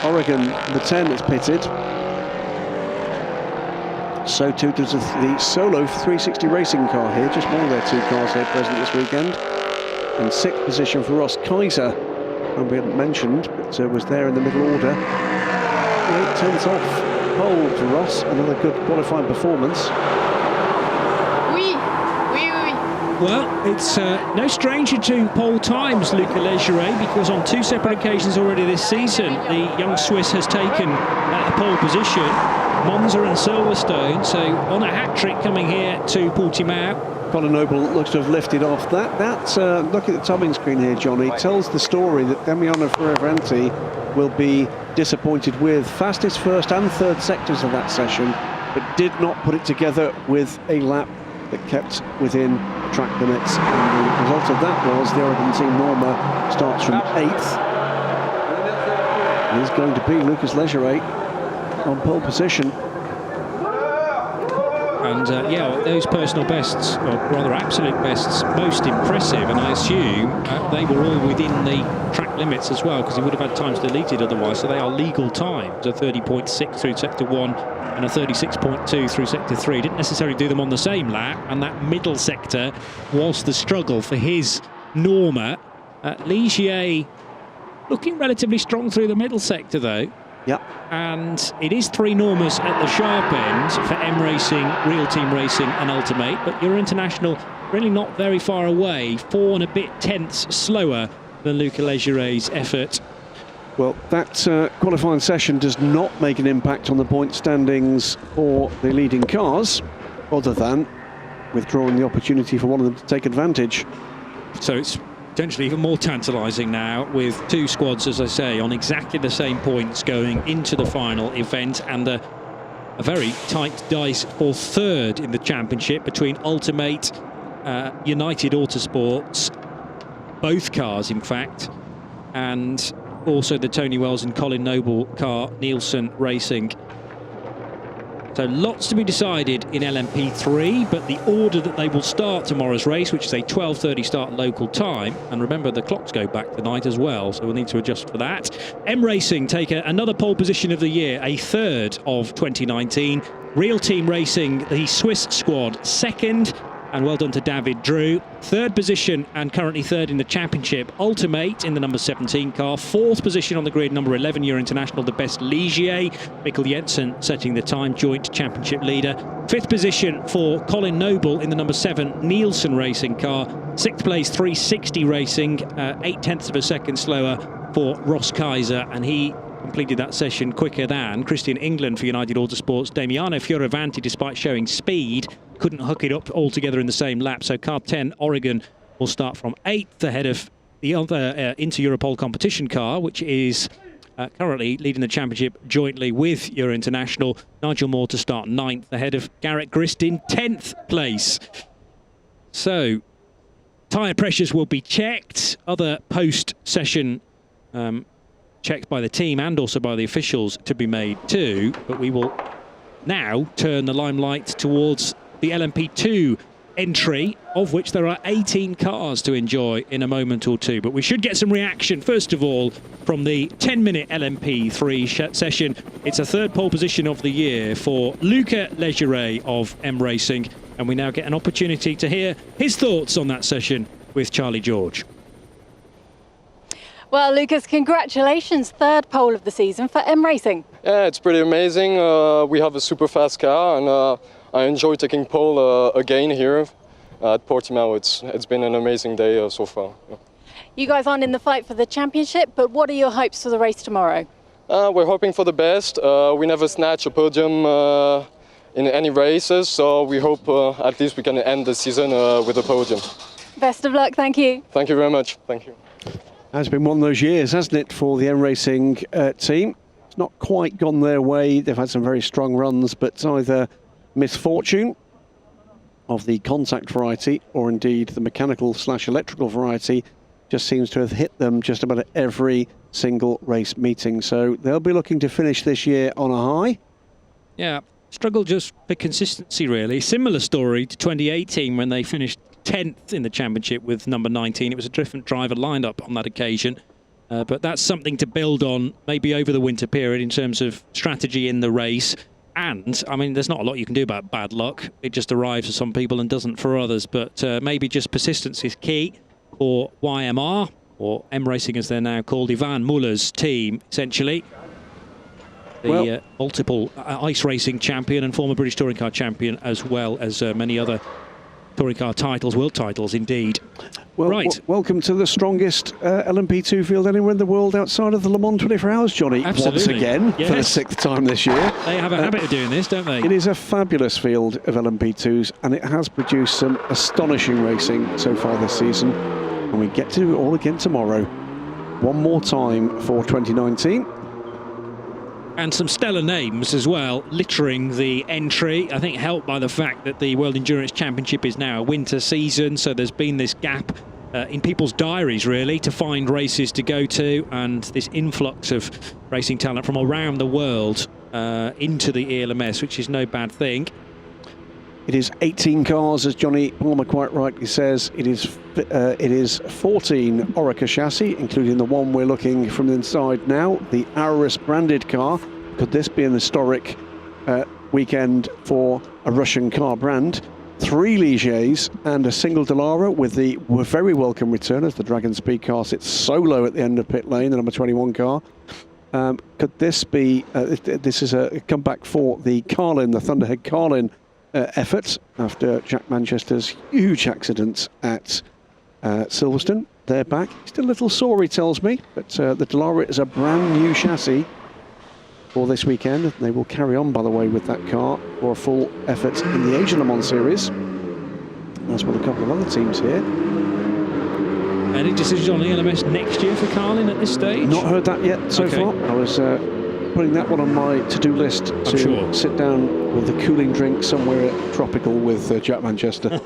Oregon, the 10, is pitted. So too does the Solo 360 racing car here, just one of their 2 cars here present this weekend. In 6th position for Ross Kaiser, and we hadn't mentioned, but was there in the middle order. 8/10 off pole for Ross, another good qualifying performance. Well, it's no stranger to pole times, Luca Legeret, because on 2 separate occasions already this season, the young Swiss has taken a pole position, Monza and Silverstone, so on a hat-trick coming here to Portimao. Colin Noble looks to have lifted off. That's look at the timing screen here, Johnny. Tells the story that Damiano Fioravanti will be disappointed with. Fastest first and third sectors of that session, but did not put it together with a lap that kept within track limits. And the result of that was the Oregon team Norma starts from 8th. It is going to be Lucas Legeret on pole position. And yeah, those personal bests, or rather absolute bests, most impressive, and I assume they were all within the track limits as well, because he would have had times deleted otherwise, so they are legal times, a 30.6 through sector 1 and a 36.2 through sector 3. Didn't necessarily do them on the same lap, and that middle sector was the struggle for his Norma. Ligier looking relatively strong through the middle sector though. Yep. And it is 3 Normas at the sharp end for M Racing, Real Team Racing and Ultimate, but Euro International really not very far away, 4 and a bit tenths slower than Luca Legeret's effort. Well, that qualifying session does not make an impact on the point standings for the leading cars, other than withdrawing the opportunity for one of them to take advantage. So it's potentially even more tantalising now, with 2 squads, as I say, on exactly the same points going into the final event, and a very tight dice for third in the championship between Ultimate, United Autosports, both cars in fact, and also the Tony Wells and Colin Noble car, Nielsen Racing. So lots to be decided in LMP3, but the order that they will start tomorrow's race, which is a 12:30 start local time, and remember the clocks go back tonight as well, so we'll need to adjust for that. M Racing take another pole position of the year, a 3rd of 2019. Real Team Racing, the Swiss squad, 2nd, and well done to David Drew. 3rd position and currently 3rd in the championship, Ultimate in the number 17 car. 4th position on the grid, number 11 Euro International, the best Ligier. Mikkel Jensen setting the time, joint championship leader. 5th position for Colin Noble in the number 7 Nielsen Racing car. 6th place 360 Racing, 8/10 of a second slower for Ross Kaiser, and he completed that session quicker than Christian England for United Autosports. Damiano Fioravanti, despite showing speed, couldn't hook it up all together in the same lap. So car 10, Oregon, will start from 8th ahead of the other Inter-Europol competition car, which is currently leading the championship jointly with Euro International. Nigel Moore to start 9th ahead of Garrett Grist in 10th place. So tyre pressures will be checked. Other post-session checked by the team and also by the officials to be made too, but we will now turn the limelight towards the LMP2 entry, of which there are 18 cars to enjoy in a moment or two. But we should get some reaction, first of all, from the 10-minute LMP3 session. It's a 3rd pole position of the year for Luca Legeret of M Racing, and we now get an opportunity to hear his thoughts on that session with Charlie George. Well, Lucas, congratulations. 3rd pole of the season for M Racing. Yeah, it's pretty amazing. We have a super fast car, and I enjoy taking pole again here at Portimao. It's been an amazing day so far. Yeah. You guys aren't in the fight for the championship, but what are your hopes for the race tomorrow? We're hoping for the best. We never snatch a podium in any races, so we hope at least we can end the season with a podium. Best of luck, thank you. Thank you very much. Thank you. Has been one of those years, hasn't it, for the M Racing team? It's not quite gone their way. They've had some very strong runs, but it's either misfortune of the contact variety or indeed the mechanical/electrical variety just seems to have hit them just about at every single race meeting. So they'll be looking to finish this year on a high. Yeah, struggle just for consistency really. Similar story to 2018 when they finished 10th in the championship with number 19. It was a different driver lined up on that occasion. But that's something to build on maybe over the winter period in terms of strategy in the race. And, I mean, there's not a lot you can do about bad luck. It just arrives for some people and doesn't for others. But maybe just persistence is key for YMR, or M Racing as they're now called, Ivan Muller's team, essentially. The multiple ice racing champion and former British touring car champion, as well as many other touring car titles, world titles indeed. Well, right. Welcome to the strongest LMP2 field anywhere in the world outside of the Le Mans 24 Hours, Johnny. Absolutely. Once again, Yes. for the 6th time this year. They have a habit of doing this, don't they? It is a fabulous field of LMP2s, and it has produced some astonishing racing so far this season. And we get to do it all again tomorrow. One more time for 2019. And some stellar names as well, littering the entry. I think helped by the fact that the World Endurance Championship is now a winter season, so there's been this gap in people's diaries, really, to find races to go to, and this influx of racing talent from around the world into the ELMS, which is no bad thing. It is 18 cars, as Johnny Palmer quite rightly says. It is 14 Orica chassis, including the one we're looking from the inside now, the Aurus branded car. Could this be an historic weekend for a Russian car brand? 3 Ligiers and a single Dallara with the very welcome return as the Dragon Speed car sits solo at the end of pit lane, the number 21 car. Could this be, this is a comeback for the Carlin, the Thunderhead Carlin effort after Jack Manchester's huge accident at Silverstone. They're back. Still a little sore, he tells me, but the Dallara is a brand new chassis for this weekend. They will carry on, by the way, with that car for a full effort in the Asia Le Mans series, as well as a couple of other teams here. Any decisions on the LMS next year for Carlin at this stage? Not heard that yet so far. I was putting that one on my to-do list to sit down with a cooling drink somewhere tropical with Jack Manchester.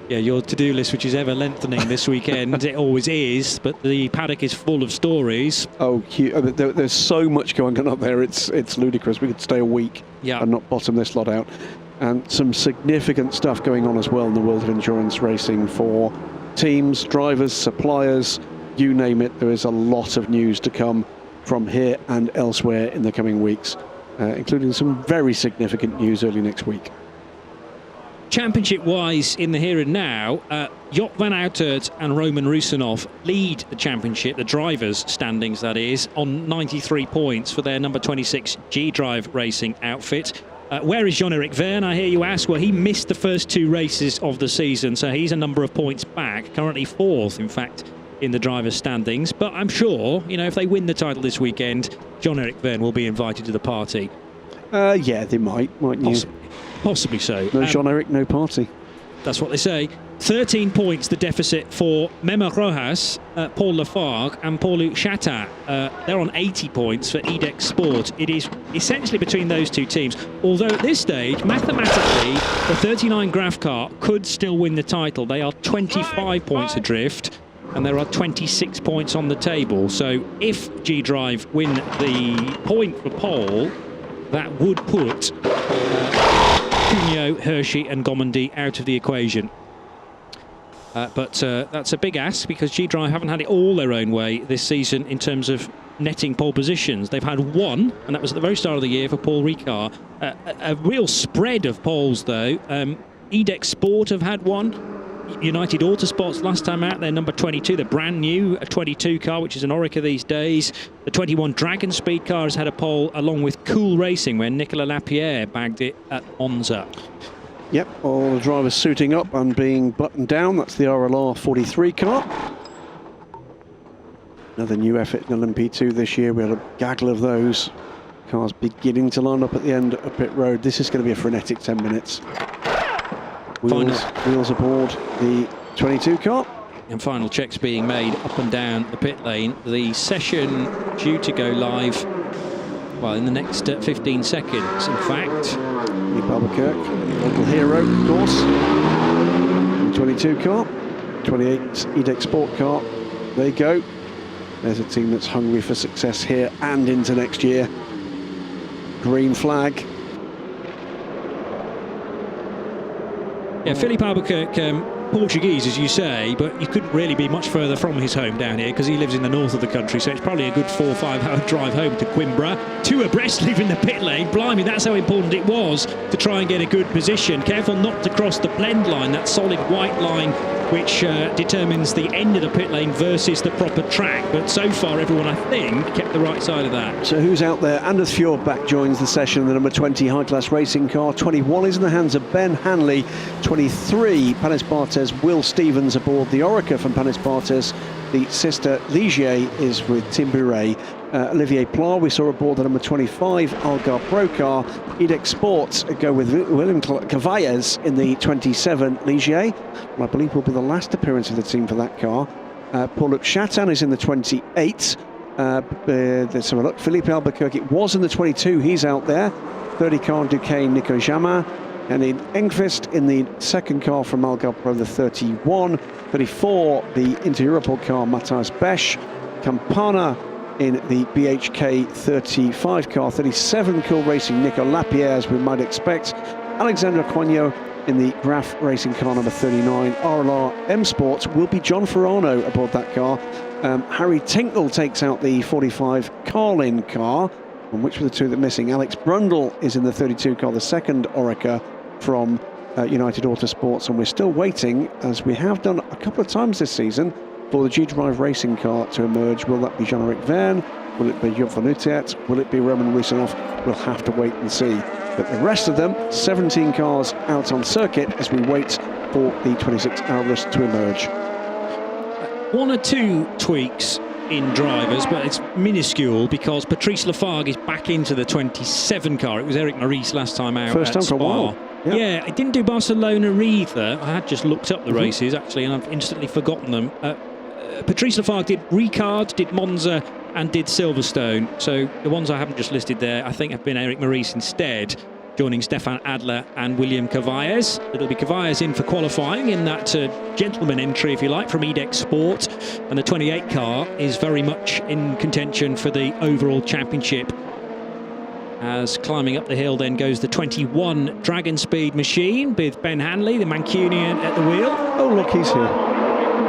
Yeah, your to-do list, which is ever lengthening this weekend, it always is, but the paddock is full of stories. Oh, there's so much going on up there, it's ludicrous. We could stay a week and not bottom this lot out. And some significant stuff going on as well in the world of endurance racing for teams, drivers, suppliers, you name it. There is a lot of news to come from here and elsewhere in the coming weeks, including some very significant news early next week. Championship-wise, in the here and now, Joop van Uitert and Roman Rusinov lead the championship, the drivers' standings that is, on 93 points for their number 26 G-Drive Racing outfit. Where is Jean-Eric Verne, I hear you ask? Well, he missed the first 2 races of the season, so he's a number of points back, currently 4th, in fact, in the drivers' standings. But I'm sure, you know, if they win the title this weekend, Jean-Eric Verne will be invited to the party. Yeah, they mightn't you? Possibly so. No Jean-Eric, no party. That's what they say. 13 points the deficit for Memo Rojas, Paul Lafargue and Paul-Luc Chatin. They're on 80 points for EDEX Sport. It is essentially between those two teams. Although at this stage, mathematically, the 39 Graf car could still win the title. They are 25 points adrift, and there are 26 points on the table. So if G-Drive win the point for pole, that would put Cuneo, Hershey and Gomondy out of the equation. But that's a big ask because G-Drive haven't had it all their own way this season in terms of netting pole positions. They've had one, and that was at the very start of the year for Paul Ricard. A real spread of poles, though. EDEX Sport have had one. United Autosports last time out, they're number 22. They're brand new, a 22 car, which is an Orica these days. The 21 Dragon Speed car has had a pole along with Cool Racing, where Nicolas Lapierre bagged it at Monza. Yep, all the drivers suiting up and being buttoned down. That's the RLR 43 car. Another new effort in LMP2 this year. We had a gaggle of those cars beginning to line up at the end of pit road. This is going to be a frenetic 10 minutes. Wheels aboard the 22 car. And final checks being made up and down the pit lane. The session due to go live, well, in the next 15 seconds, in fact. Philippe Albuquerque, local hero, of course. The 22 car, 28 EDEX Sport car. There you go. There's a team that's hungry for success here and into next year. Green flag. Yeah, Philippe Albuquerque Portuguese, as you say, but you couldn't really be much further from his home down here because he lives in the north of the country, so it's probably a good 4 or 5 hour drive home to Coimbra. 2 abreast leaving the pit lane. Blimey, that's how important it was to try and get a good position. Careful not to cross the blend line, that solid white line which determines the end of the pit lane versus the proper track. But so far, everyone, I think, kept the right side of that. So who's out there? Anders Fjordbach joins the session, the number 20 high-class racing car. 21 is in the hands of Ben Hanley. 23, Panis Barthez, Will Stevens aboard the Orica from Panis Barthez. The sister Ligier is with Tim Buret. Olivier Pla, we saw aboard the number 25 Algar Pro car. Edex Sports go with William Cavalles in the 27 Ligier. I believe will be the last appearance of the team for that car. Paul-Luc Chatin is in the 28. Let's have a look. Philippe Albuquerque was in the 22. He's out there. 30 car Duquesne, Nico Jamin. And in Engqvist in the second car from Algar Pro, the 31. 34, the Inter-Europol car, Matthias Besch. Campana in the BHK 35 car. 37, Cool Racing, Nico Lapierre, as we might expect. Alexandre Coignot in the Graf Racing car number 39. RLR M Sports will be John Ferrano aboard that car. Harry Tinknell takes out the 45 Carlin car. And which were the two that are missing? Alex Brundle is in the 32 car, the second Orica from United Autosports. And we're still waiting, as we have done a couple of times this season, for the G-Drive racing car to emerge. Will that be Jean-Eric Verne? Will it be Job van Uitert? Will it be Roman Rusinov? We'll have to wait and see. But the rest of them, 17 cars out on circuit as we wait for the 26 hour list to emerge. 1 or 2 tweaks in drivers, but it's minuscule because Patrice Lafargue is back into the 27 car. It was Eric Maurice last time out. First time at Spa. for a while. Yep. Yeah, it didn't do Barcelona either. I had just looked up the races actually, and I've instantly forgotten them. Patrice Lafargue did Ricard, did Monza, and did Silverstone. So the ones I haven't just listed there, I think, have been Eric Maurice instead, joining Stefan Adler and William Cavalles. It'll be Cavalles in for qualifying in that gentleman entry, if you like, from Edex Sport. And the 28 car is very much in contention for the overall championship. As climbing up the hill then goes the 21 Dragon Speed machine with Ben Hanley, the Mancunian, at the wheel. Oh, look, he's here.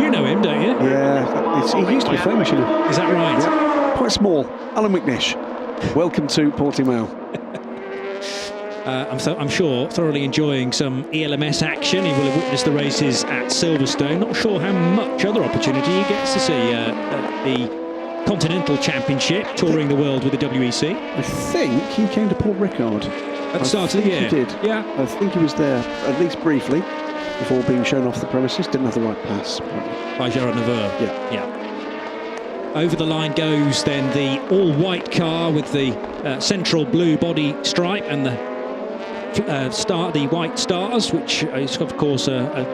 You know him, don't you? Yeah, he used to be famous, you know. Is that right? Yeah. Quite small. Alan McNish. Welcome to Portimao. I'm sure thoroughly enjoying some ELMS action. He will have witnessed the races at Silverstone. Not sure how much other opportunity he gets to see the Continental Championship, touring the world with the WEC. I think he came to Paul Ricard at the start of the year. He did. Yeah. I think he was there, at least briefly, before being shown off the premises. Didn't have the right pass. By Gerard Neveu. Yeah. Over the line goes then the all-white car with the central blue body stripe and the white stars, which is of course a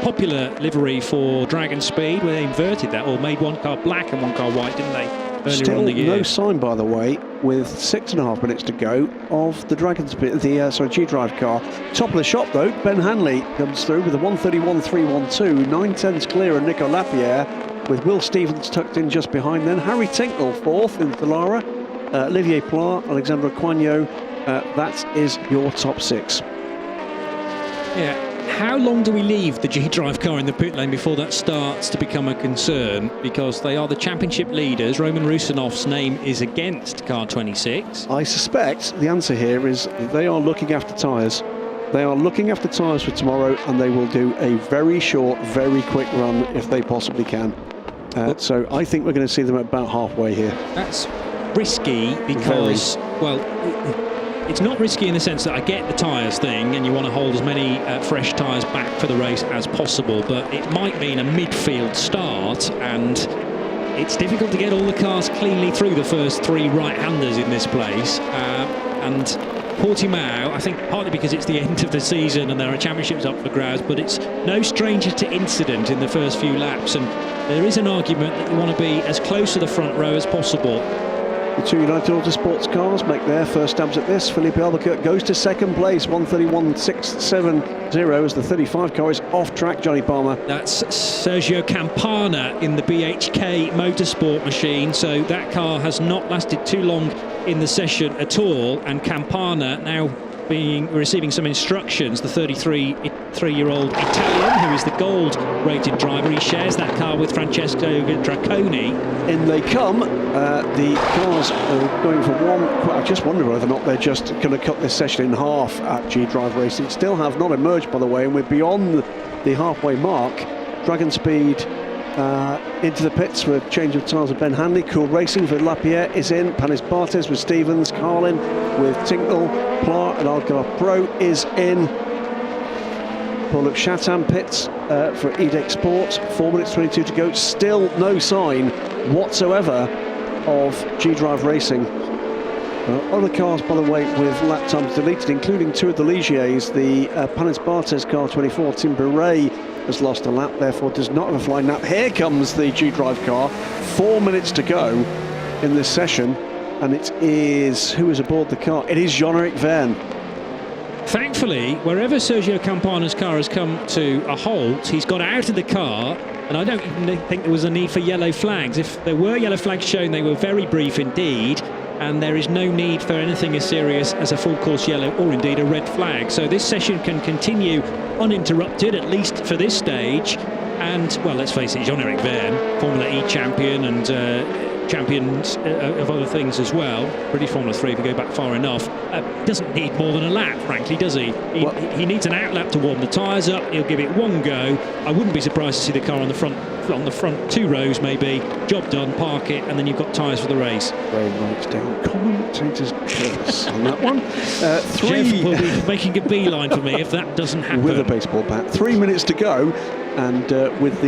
popular livery for Dragon Speed, where they inverted that, or made one car black and one car white, didn't they, earlier Still on the year? No sign, by the way, with 6.5 minutes to go, of the Dragon Speed, the G-Drive car. Top of the shop though, Ben Hanley comes through with a 1:31.312, 9/10 clear of Nico Lapierre, with Will Stevens tucked in just behind. Then Harry Tinknell fourth in Dallara, Olivier Pla, Alexandre Coignot. That is your top 6. Yeah. How long do we leave the G-Drive car in the pit lane before that starts to become a concern? Because they are the championship leaders. Roman Rusinov's name is against car 26. I suspect the answer here is they are looking after tyres. They are looking after tyres for tomorrow, and they will do a very short, very quick run if they possibly can. So I think we're going to see them about halfway here. That's risky because, well, it's not risky in the sense that I get the tyres thing and you want to hold as many fresh tyres back for the race as possible, but it might mean a midfield start, and it's difficult to get all the cars cleanly through the first 3 right-handers in this place. And Portimao, I think partly because it's the end of the season and there are championships up for grabs, but it's no stranger to incident in the first few laps, and there is an argument that you want to be as close to the front row as possible. The 2 United Autosports cars make their first stabs at this. Felipe Albuquerque goes to second place, 1:31.670 as the 35 car is off track, Johnny Palmer. That's Sergio Campana in the BHK Motorsport machine, so that car has not lasted too long in the session at all, and Campana now receiving some instructions. The 33-year-old Italian, who is the gold-rated driver, he shares that car with Francesco Draconi. In they come. The cars are going for one. I just wonder whether or not they're just going to cut this session in half at G-Drive Racing. Still have not emerged, by the way, and we're beyond the halfway mark. Dragon Speed into the pits for a change of tyres with Ben Hanley. Cool Racing for Lapierre is in. Panis Bartes with Stevens. Carlin with Tinknell. Pla and Algarve Pro is in. Paul-Luc Chatham pits for EDEC Sport. 4 minutes 22 to go. Still no sign whatsoever of G-Drive Racing. Other cars, by the way, with lap times deleted, including two of the Ligiers. The Panis Bartes car 24, Tim Beret, has lost a lap, therefore does not have a flying lap. Here comes the G-Drive car. 4 minutes to go in this session, and it is, who is aboard the car? It is Jean-Eric Verne. Thankfully, wherever Sergio Campana's car has come to a halt, he's got out of the car, and I don't even think there was a need for yellow flags. If there were yellow flags shown, they were very brief indeed, and there is no need for anything as serious as a full course yellow or indeed a red flag. So this session can continue uninterrupted, at least for this stage. And, well, let's face it, Jean-Eric Verne, Formula E champion and champions of other things as well, British Formula 3 if we go back far enough, doesn't need more than a lap, frankly, does he? He needs an out lap to warm the tyres up. He'll give it one go. I wouldn't be surprised to see the car on the front 2 rows maybe, job done, park it, and then you've got tyres for the race. Ray writes down commentators curse on that one. Jeff will be making a beeline for me if that doesn't happen. With a baseball bat. 3 minutes to go, and with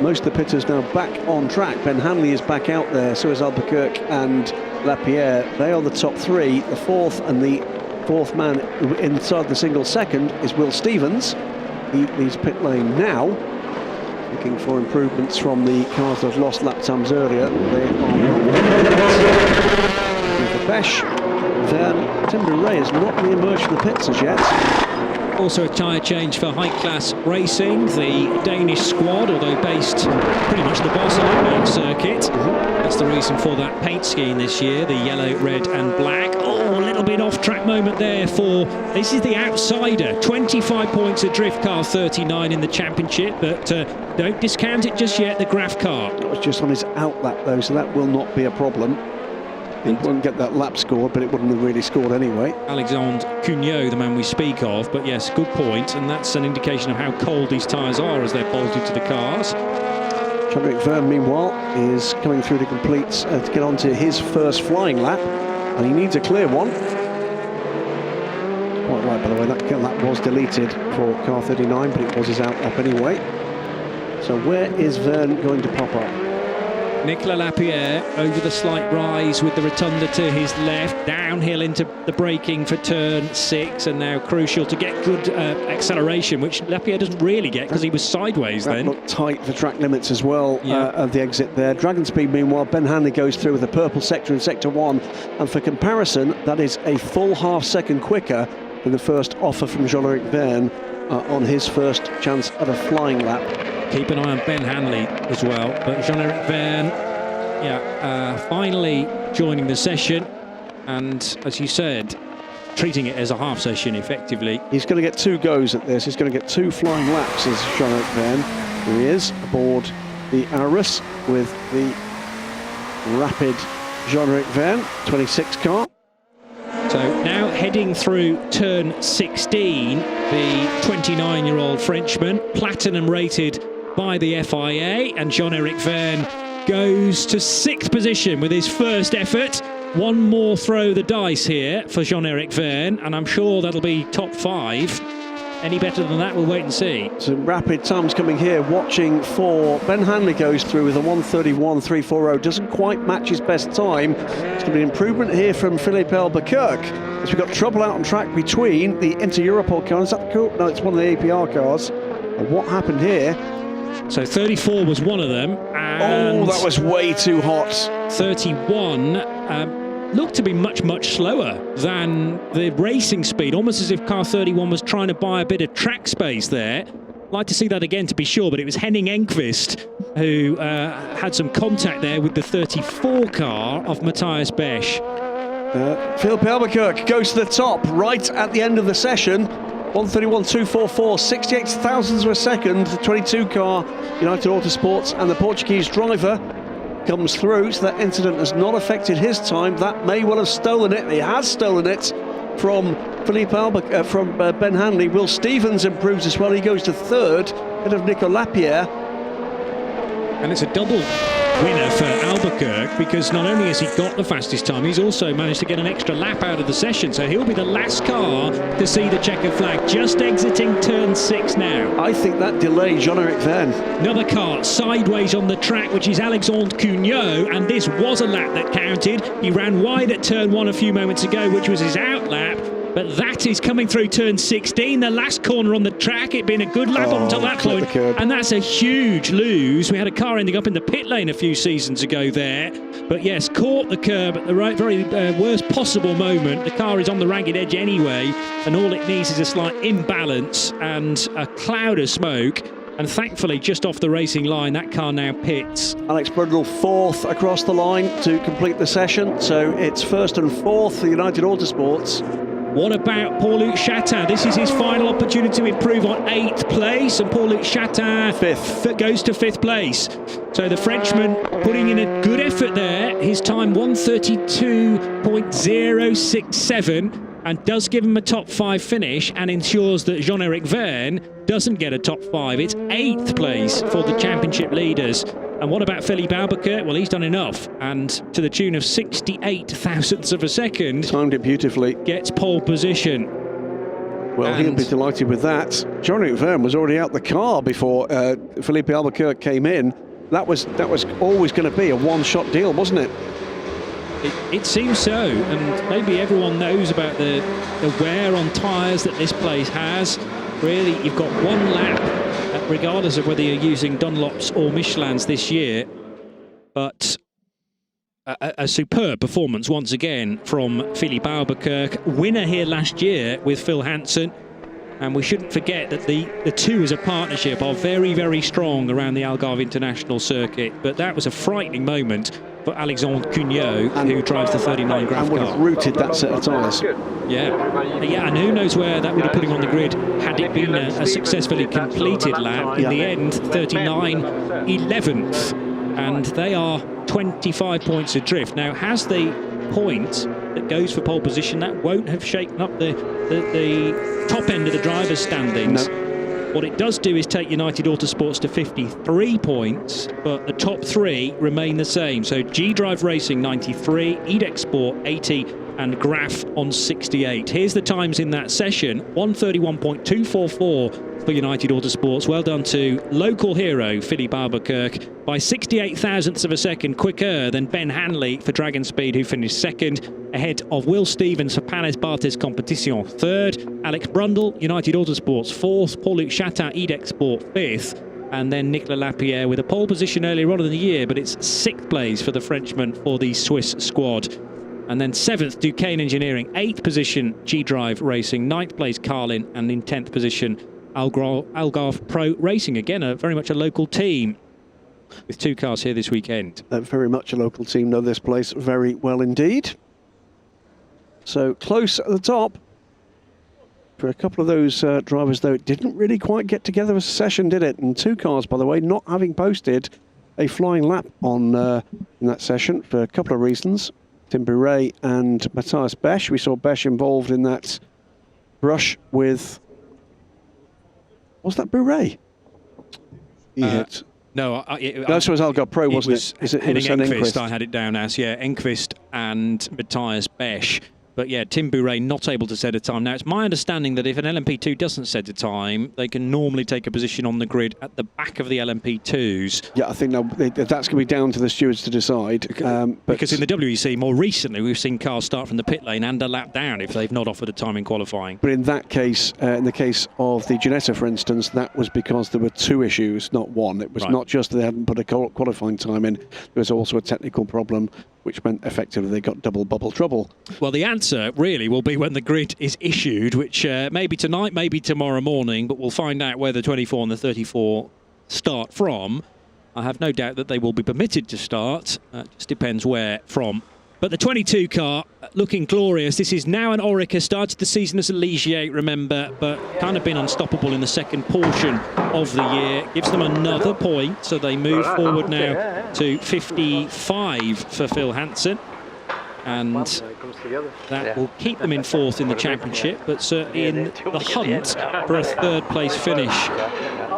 most of the pitters now back on track. Ben Hanley is back out there, so is Albuquerque and Lapierre. They are the top three. The fourth man inside the single second is Will Stevens. He leaves pit lane now, looking for improvements from the cars that have lost lap times earlier. They are for Besh. Then Tim Beret has not re-emerged from the pits as yet. Also a tyre change for High Class Racing, the Danish squad, although based pretty much the Barcelona circuit. That's the reason for that paint scheme this year, the yellow, red and black. Oh, a little bit off-track moment there for, this is the outsider, 25 points adrift, car 39 in the championship, but don't discount it just yet, the Graf car. It was just on his out lap though, so that will not be a problem. He wouldn't get that lap scored, but it wouldn't have really scored anyway. Alexandre Cugnot, the man we speak of, but yes, good point, and that's an indication of how cold these tyres are as they're bolted to the cars. Jean-Eric Verne, meanwhile, is coming through to complete, to get onto his first flying lap, and he needs a clear one. Quite right, by the way, that lap was deleted for car 39, but it was his out lap anyway. So where is Verne going to pop up? Nicolas Lapierre over the slight rise with the rotunda to his left, downhill into the braking for turn 6, and now crucial to get good acceleration, which Lapierre doesn't really get because he was sideways then. That looked tight for track limits as well, of the exit there. Dragon Speed, meanwhile, Ben Hanley goes through with the purple sector in sector 1, and for comparison, that is a full half-second quicker than the first offer from Jean-Eric Verne on his first chance at a flying lap. Keep an eye on Ben Hanley as well, but Jean-Eric Verne, finally joining the session, and as you said, treating it as a half session effectively. He's going to get 2 goes at this. He's going to get 2 flying laps as Jean-Eric Verne. Here he is aboard the Arus with the rapid Jean-Eric Verne 26 car. So now heading through turn 16, the 29-year-old Frenchman, platinum rated by the FIA, and Jean-Eric Verne goes to 6th position with his first effort. One more throw the dice here for Jean-Eric Verne, and I'm sure that'll be top 5. Any better than that, we'll wait and see. Some rapid times coming here, watching for Ben Hanley goes through with a 1:31.340, doesn't quite match his best time. It's going to be an improvement here from Philippe Albuquerque, as we've got trouble out on track between the Inter-Europol cars. Is that cool? No, it's one of the APR cars. And what happened here? So 34 was one of them, and that was way too hot. 31 looked to be much slower than the racing speed, almost as if car 31 was trying to buy a bit of track space there. Like to see that again to be sure, but it was Henning Enqvist who had some contact there with the 34 car of Matthias Besch. Philippe Albuquerque goes to the top right at the end of the session. 1:31.244, 68 thousandths of a second. The 22 car, United Autosports, and the Portuguese driver comes through. So that incident has not affected his time. That may well have stolen it. He has stolen it from from Ben Hanley. Will Stevens improves as well. He goes to third, ahead of Nico Lapierre. And it's a double winner for Albuquerque, because not only has he got the fastest time, he's also managed to get an extra lap out of the session. So he'll be the last car to see the checkered flag, just exiting turn 6 now. I think that delayed Jean-Eric Verne. Another car sideways on the track, which is Alexandre Cugnot, and this was a lap that counted. He ran wide at turn 1 a few moments ago, which was his out lap. But that is coming through turn 16, the last corner on the track. It'd been a good lap until that point, and that's a huge lose. We had a car ending up in the pit lane a few seasons ago there. But yes, caught the curb at the very worst possible moment. The car is on the ragged edge anyway, and all it needs is a slight imbalance and a cloud of smoke. And thankfully, just off the racing line, that car now pits. Alex Brundle fourth across the line to complete the session. So it's first and fourth for United Autosports. What about Paul-Luc Chatin? This is his final opportunity to improve on 8th place, and Paul-Luc Chatin goes to 5th place. So the Frenchman putting in a good effort there. His time 1:32.067, and does give him a top 5 finish and ensures that Jean-Eric Verne doesn't get a top 5. It's 8th place for the championship leaders. And what about Philippe Albuquerque? Well, he's done enough, and to the tune of 68 thousandths of a second. Timed it beautifully. Gets pole position. Well, he'll be delighted with that. Jean-Eric Verne was already out the car before Philippe Albuquerque came in. That was always going to be a one-shot deal, wasn't it? It seems so, and maybe everyone knows about the wear on tyres that this place has. Really, you've got one lap, regardless of whether you're using Dunlops or Michelins this year. But a superb performance once again from Philippe Albuquerque, winner here last year with Phil Hansen. And we shouldn't forget that the two as a partnership are very, very strong around the Algarve International Circuit. But that was a frightening moment for Alexandre Cugnot, who drives the 39 Graf and would car. have routed that set of tyres. Yeah, and who knows where that would have put him on the grid had it been a successfully completed lap. In the end, 39 11th, and they are 25 points adrift. Now, has the point that goes for pole position, that won't have shaken up the top end of the drivers' standings. No. What it does do is take United Autosports to 53 points, but the top 3 remain the same. So G-Drive Racing 93, Edex Sport 80, and Graf on 68. Here's the times in that session: 1:31.244 for United Autosports. Well done to local hero Philippe Albuquerque, by 68 thousandths of a second quicker than Ben Hanley for Dragon Speed, who finished second, ahead of Will Stevens for Panes Barthez Competition third, Alex Brundle, United Autosports fourth, Paul-Luc Chatin, Edex Sport fifth, and then Nicolas Lapierre with a pole position earlier on in the year, but it's 6th place for the Frenchman for the Swiss squad. And then 7th, Duquesne Engineering, 8th position, G-Drive Racing, 9th place, Carlin, and in 10th position, Algarve Pro Racing. Again, very much a local team with 2 cars here this weekend. Very much a local team, know this place very well indeed. So close at the top. For a couple of those drivers, though, it didn't really quite get together as a session, did it? And 2 cars, by the way, not having posted a flying lap on in that session for a couple of reasons. Tim Bouret and Matthias Besch. We saw Besch involved in that brush with... Was that Bouret? He hit... No, this was Algarve Pro, wasn't it? It was Enquist. I had it down as, Enquist and Matthias Besch. But yeah, Tim Bouret not able to set a time. Now, it's my understanding that if an LMP2 doesn't set a time, they can normally take a position on the grid at the back of the LMP2s. Yeah, I think that's going to be down to the stewards to decide. Because in the WEC, more recently, we've seen cars start from the pit lane and a lap down if they've not offered a time in qualifying. But in that case, in the case of the Ginetta, for instance, that was because there were 2 issues, not one. It was not just that they hadn't put a qualifying time in. There was also a technical problem, which meant effectively they got double bubble trouble. Well, the answer really will be when the grid is issued, which maybe tonight, maybe tomorrow morning, but we'll find out where the 24 and the 34 start from. I have no doubt that they will be permitted to start. Just depends where from. But the 22 car looking glorious. This is now an Orica. Started the season as a Ligier, remember, but kind of been unstoppable in the second portion of the year. Gives them another point, so they move forward now to 55 for Phil Hansen. And that will keep them in fourth in the championship, but certainly in the hunt for a third-place finish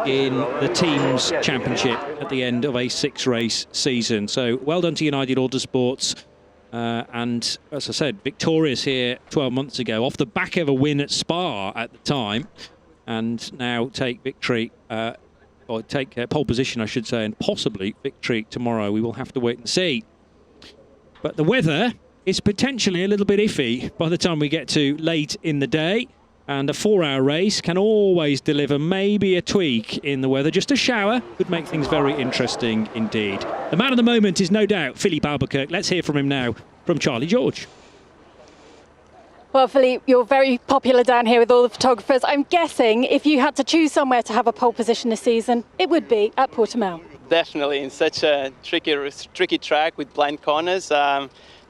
in the team's championship at the end of a 6-race season. So well done to United Autosports. And as I said, victorious here 12 months ago off the back of a win at Spa at the time, and now take victory, or take pole position I should say, and possibly victory tomorrow. We will have to wait and see. But the weather is potentially a little bit iffy by the time we get to late in the day, and a 4-hour race can always deliver maybe a tweak in the weather. Just a shower could make things very interesting indeed. The man of the moment is no doubt Philippe Albuquerque. Let's hear from him now from Charlie George. Well, Philippe, you're very popular down here with all the photographers. I'm guessing if you had to choose somewhere to have a pole position this season, it would be at Portimão. Definitely, in such a tricky track with blind corners.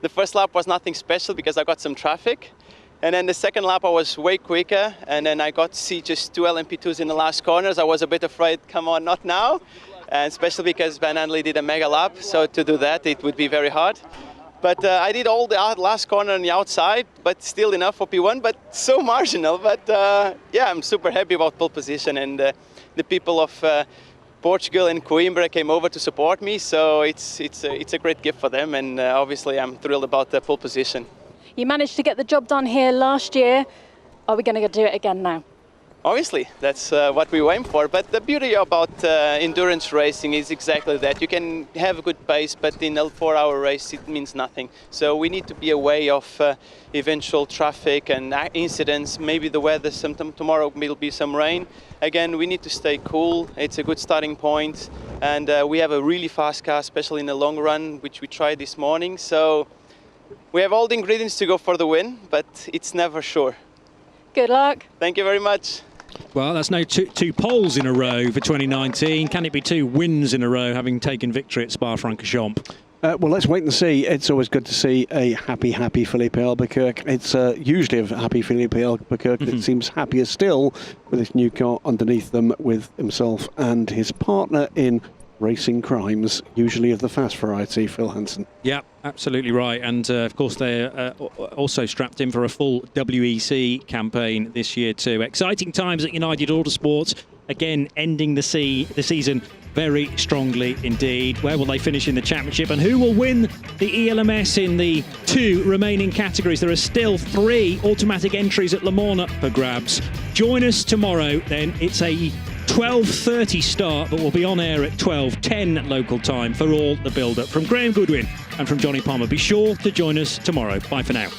The first lap was nothing special because I got some traffic. And then the second lap I was way quicker, and then I got to see just 2 LMP2s in the last corners. I was a bit afraid, come on, not now. And especially because Van Andley did a mega lap, so to do that it would be very hard. But I did all the last corner on the outside, but still enough for P1, but so marginal. But yeah, I'm super happy about pole position, and the people of Portugal and Coimbra came over to support me, so it's a great gift for them, and obviously I'm thrilled about the pole position. You managed to get the job done here last year. Are we going to do it again now? Obviously, that's what we aim for. But the beauty about endurance racing is exactly that. You can have a good pace, but in a 4-hour race it means nothing. So we need to be aware of eventual traffic and incidents. Maybe the weather, sometime tomorrow will be some rain. Again, we need to stay cool. It's a good starting point. And we have a really fast car, especially in the long run, which we tried this morning. So we have all the ingredients to go for the win, but it's never sure. Good luck. Thank you very much. Well, that's no two poles in a row for 2019. Can it be 2 wins in a row, having taken victory at Spa-Francorchamps? Well, let's wait and see. It's always good to see a happy Philippe Albuquerque. It's usually a happy Philippe Albuquerque that seems happier still with his new car underneath them, with himself and his partner in racing crimes, usually of the fast variety, Phil Hansen. Yeah, absolutely right. And of course, they're also strapped in for a full WEC campaign this year too. Exciting times at United Autosports. Again, ending the season very strongly indeed. Where will they finish in the championship, and who will win the ELMS in the 2 remaining categories? There are still 3 automatic entries at Le Mans up for grabs. Join us tomorrow then. It's a 12:30 start, but we'll be on air at 12:10 local time for all the build-up. From Graham Goodwin and from Johnny Palmer, be sure to join us tomorrow. Bye for now.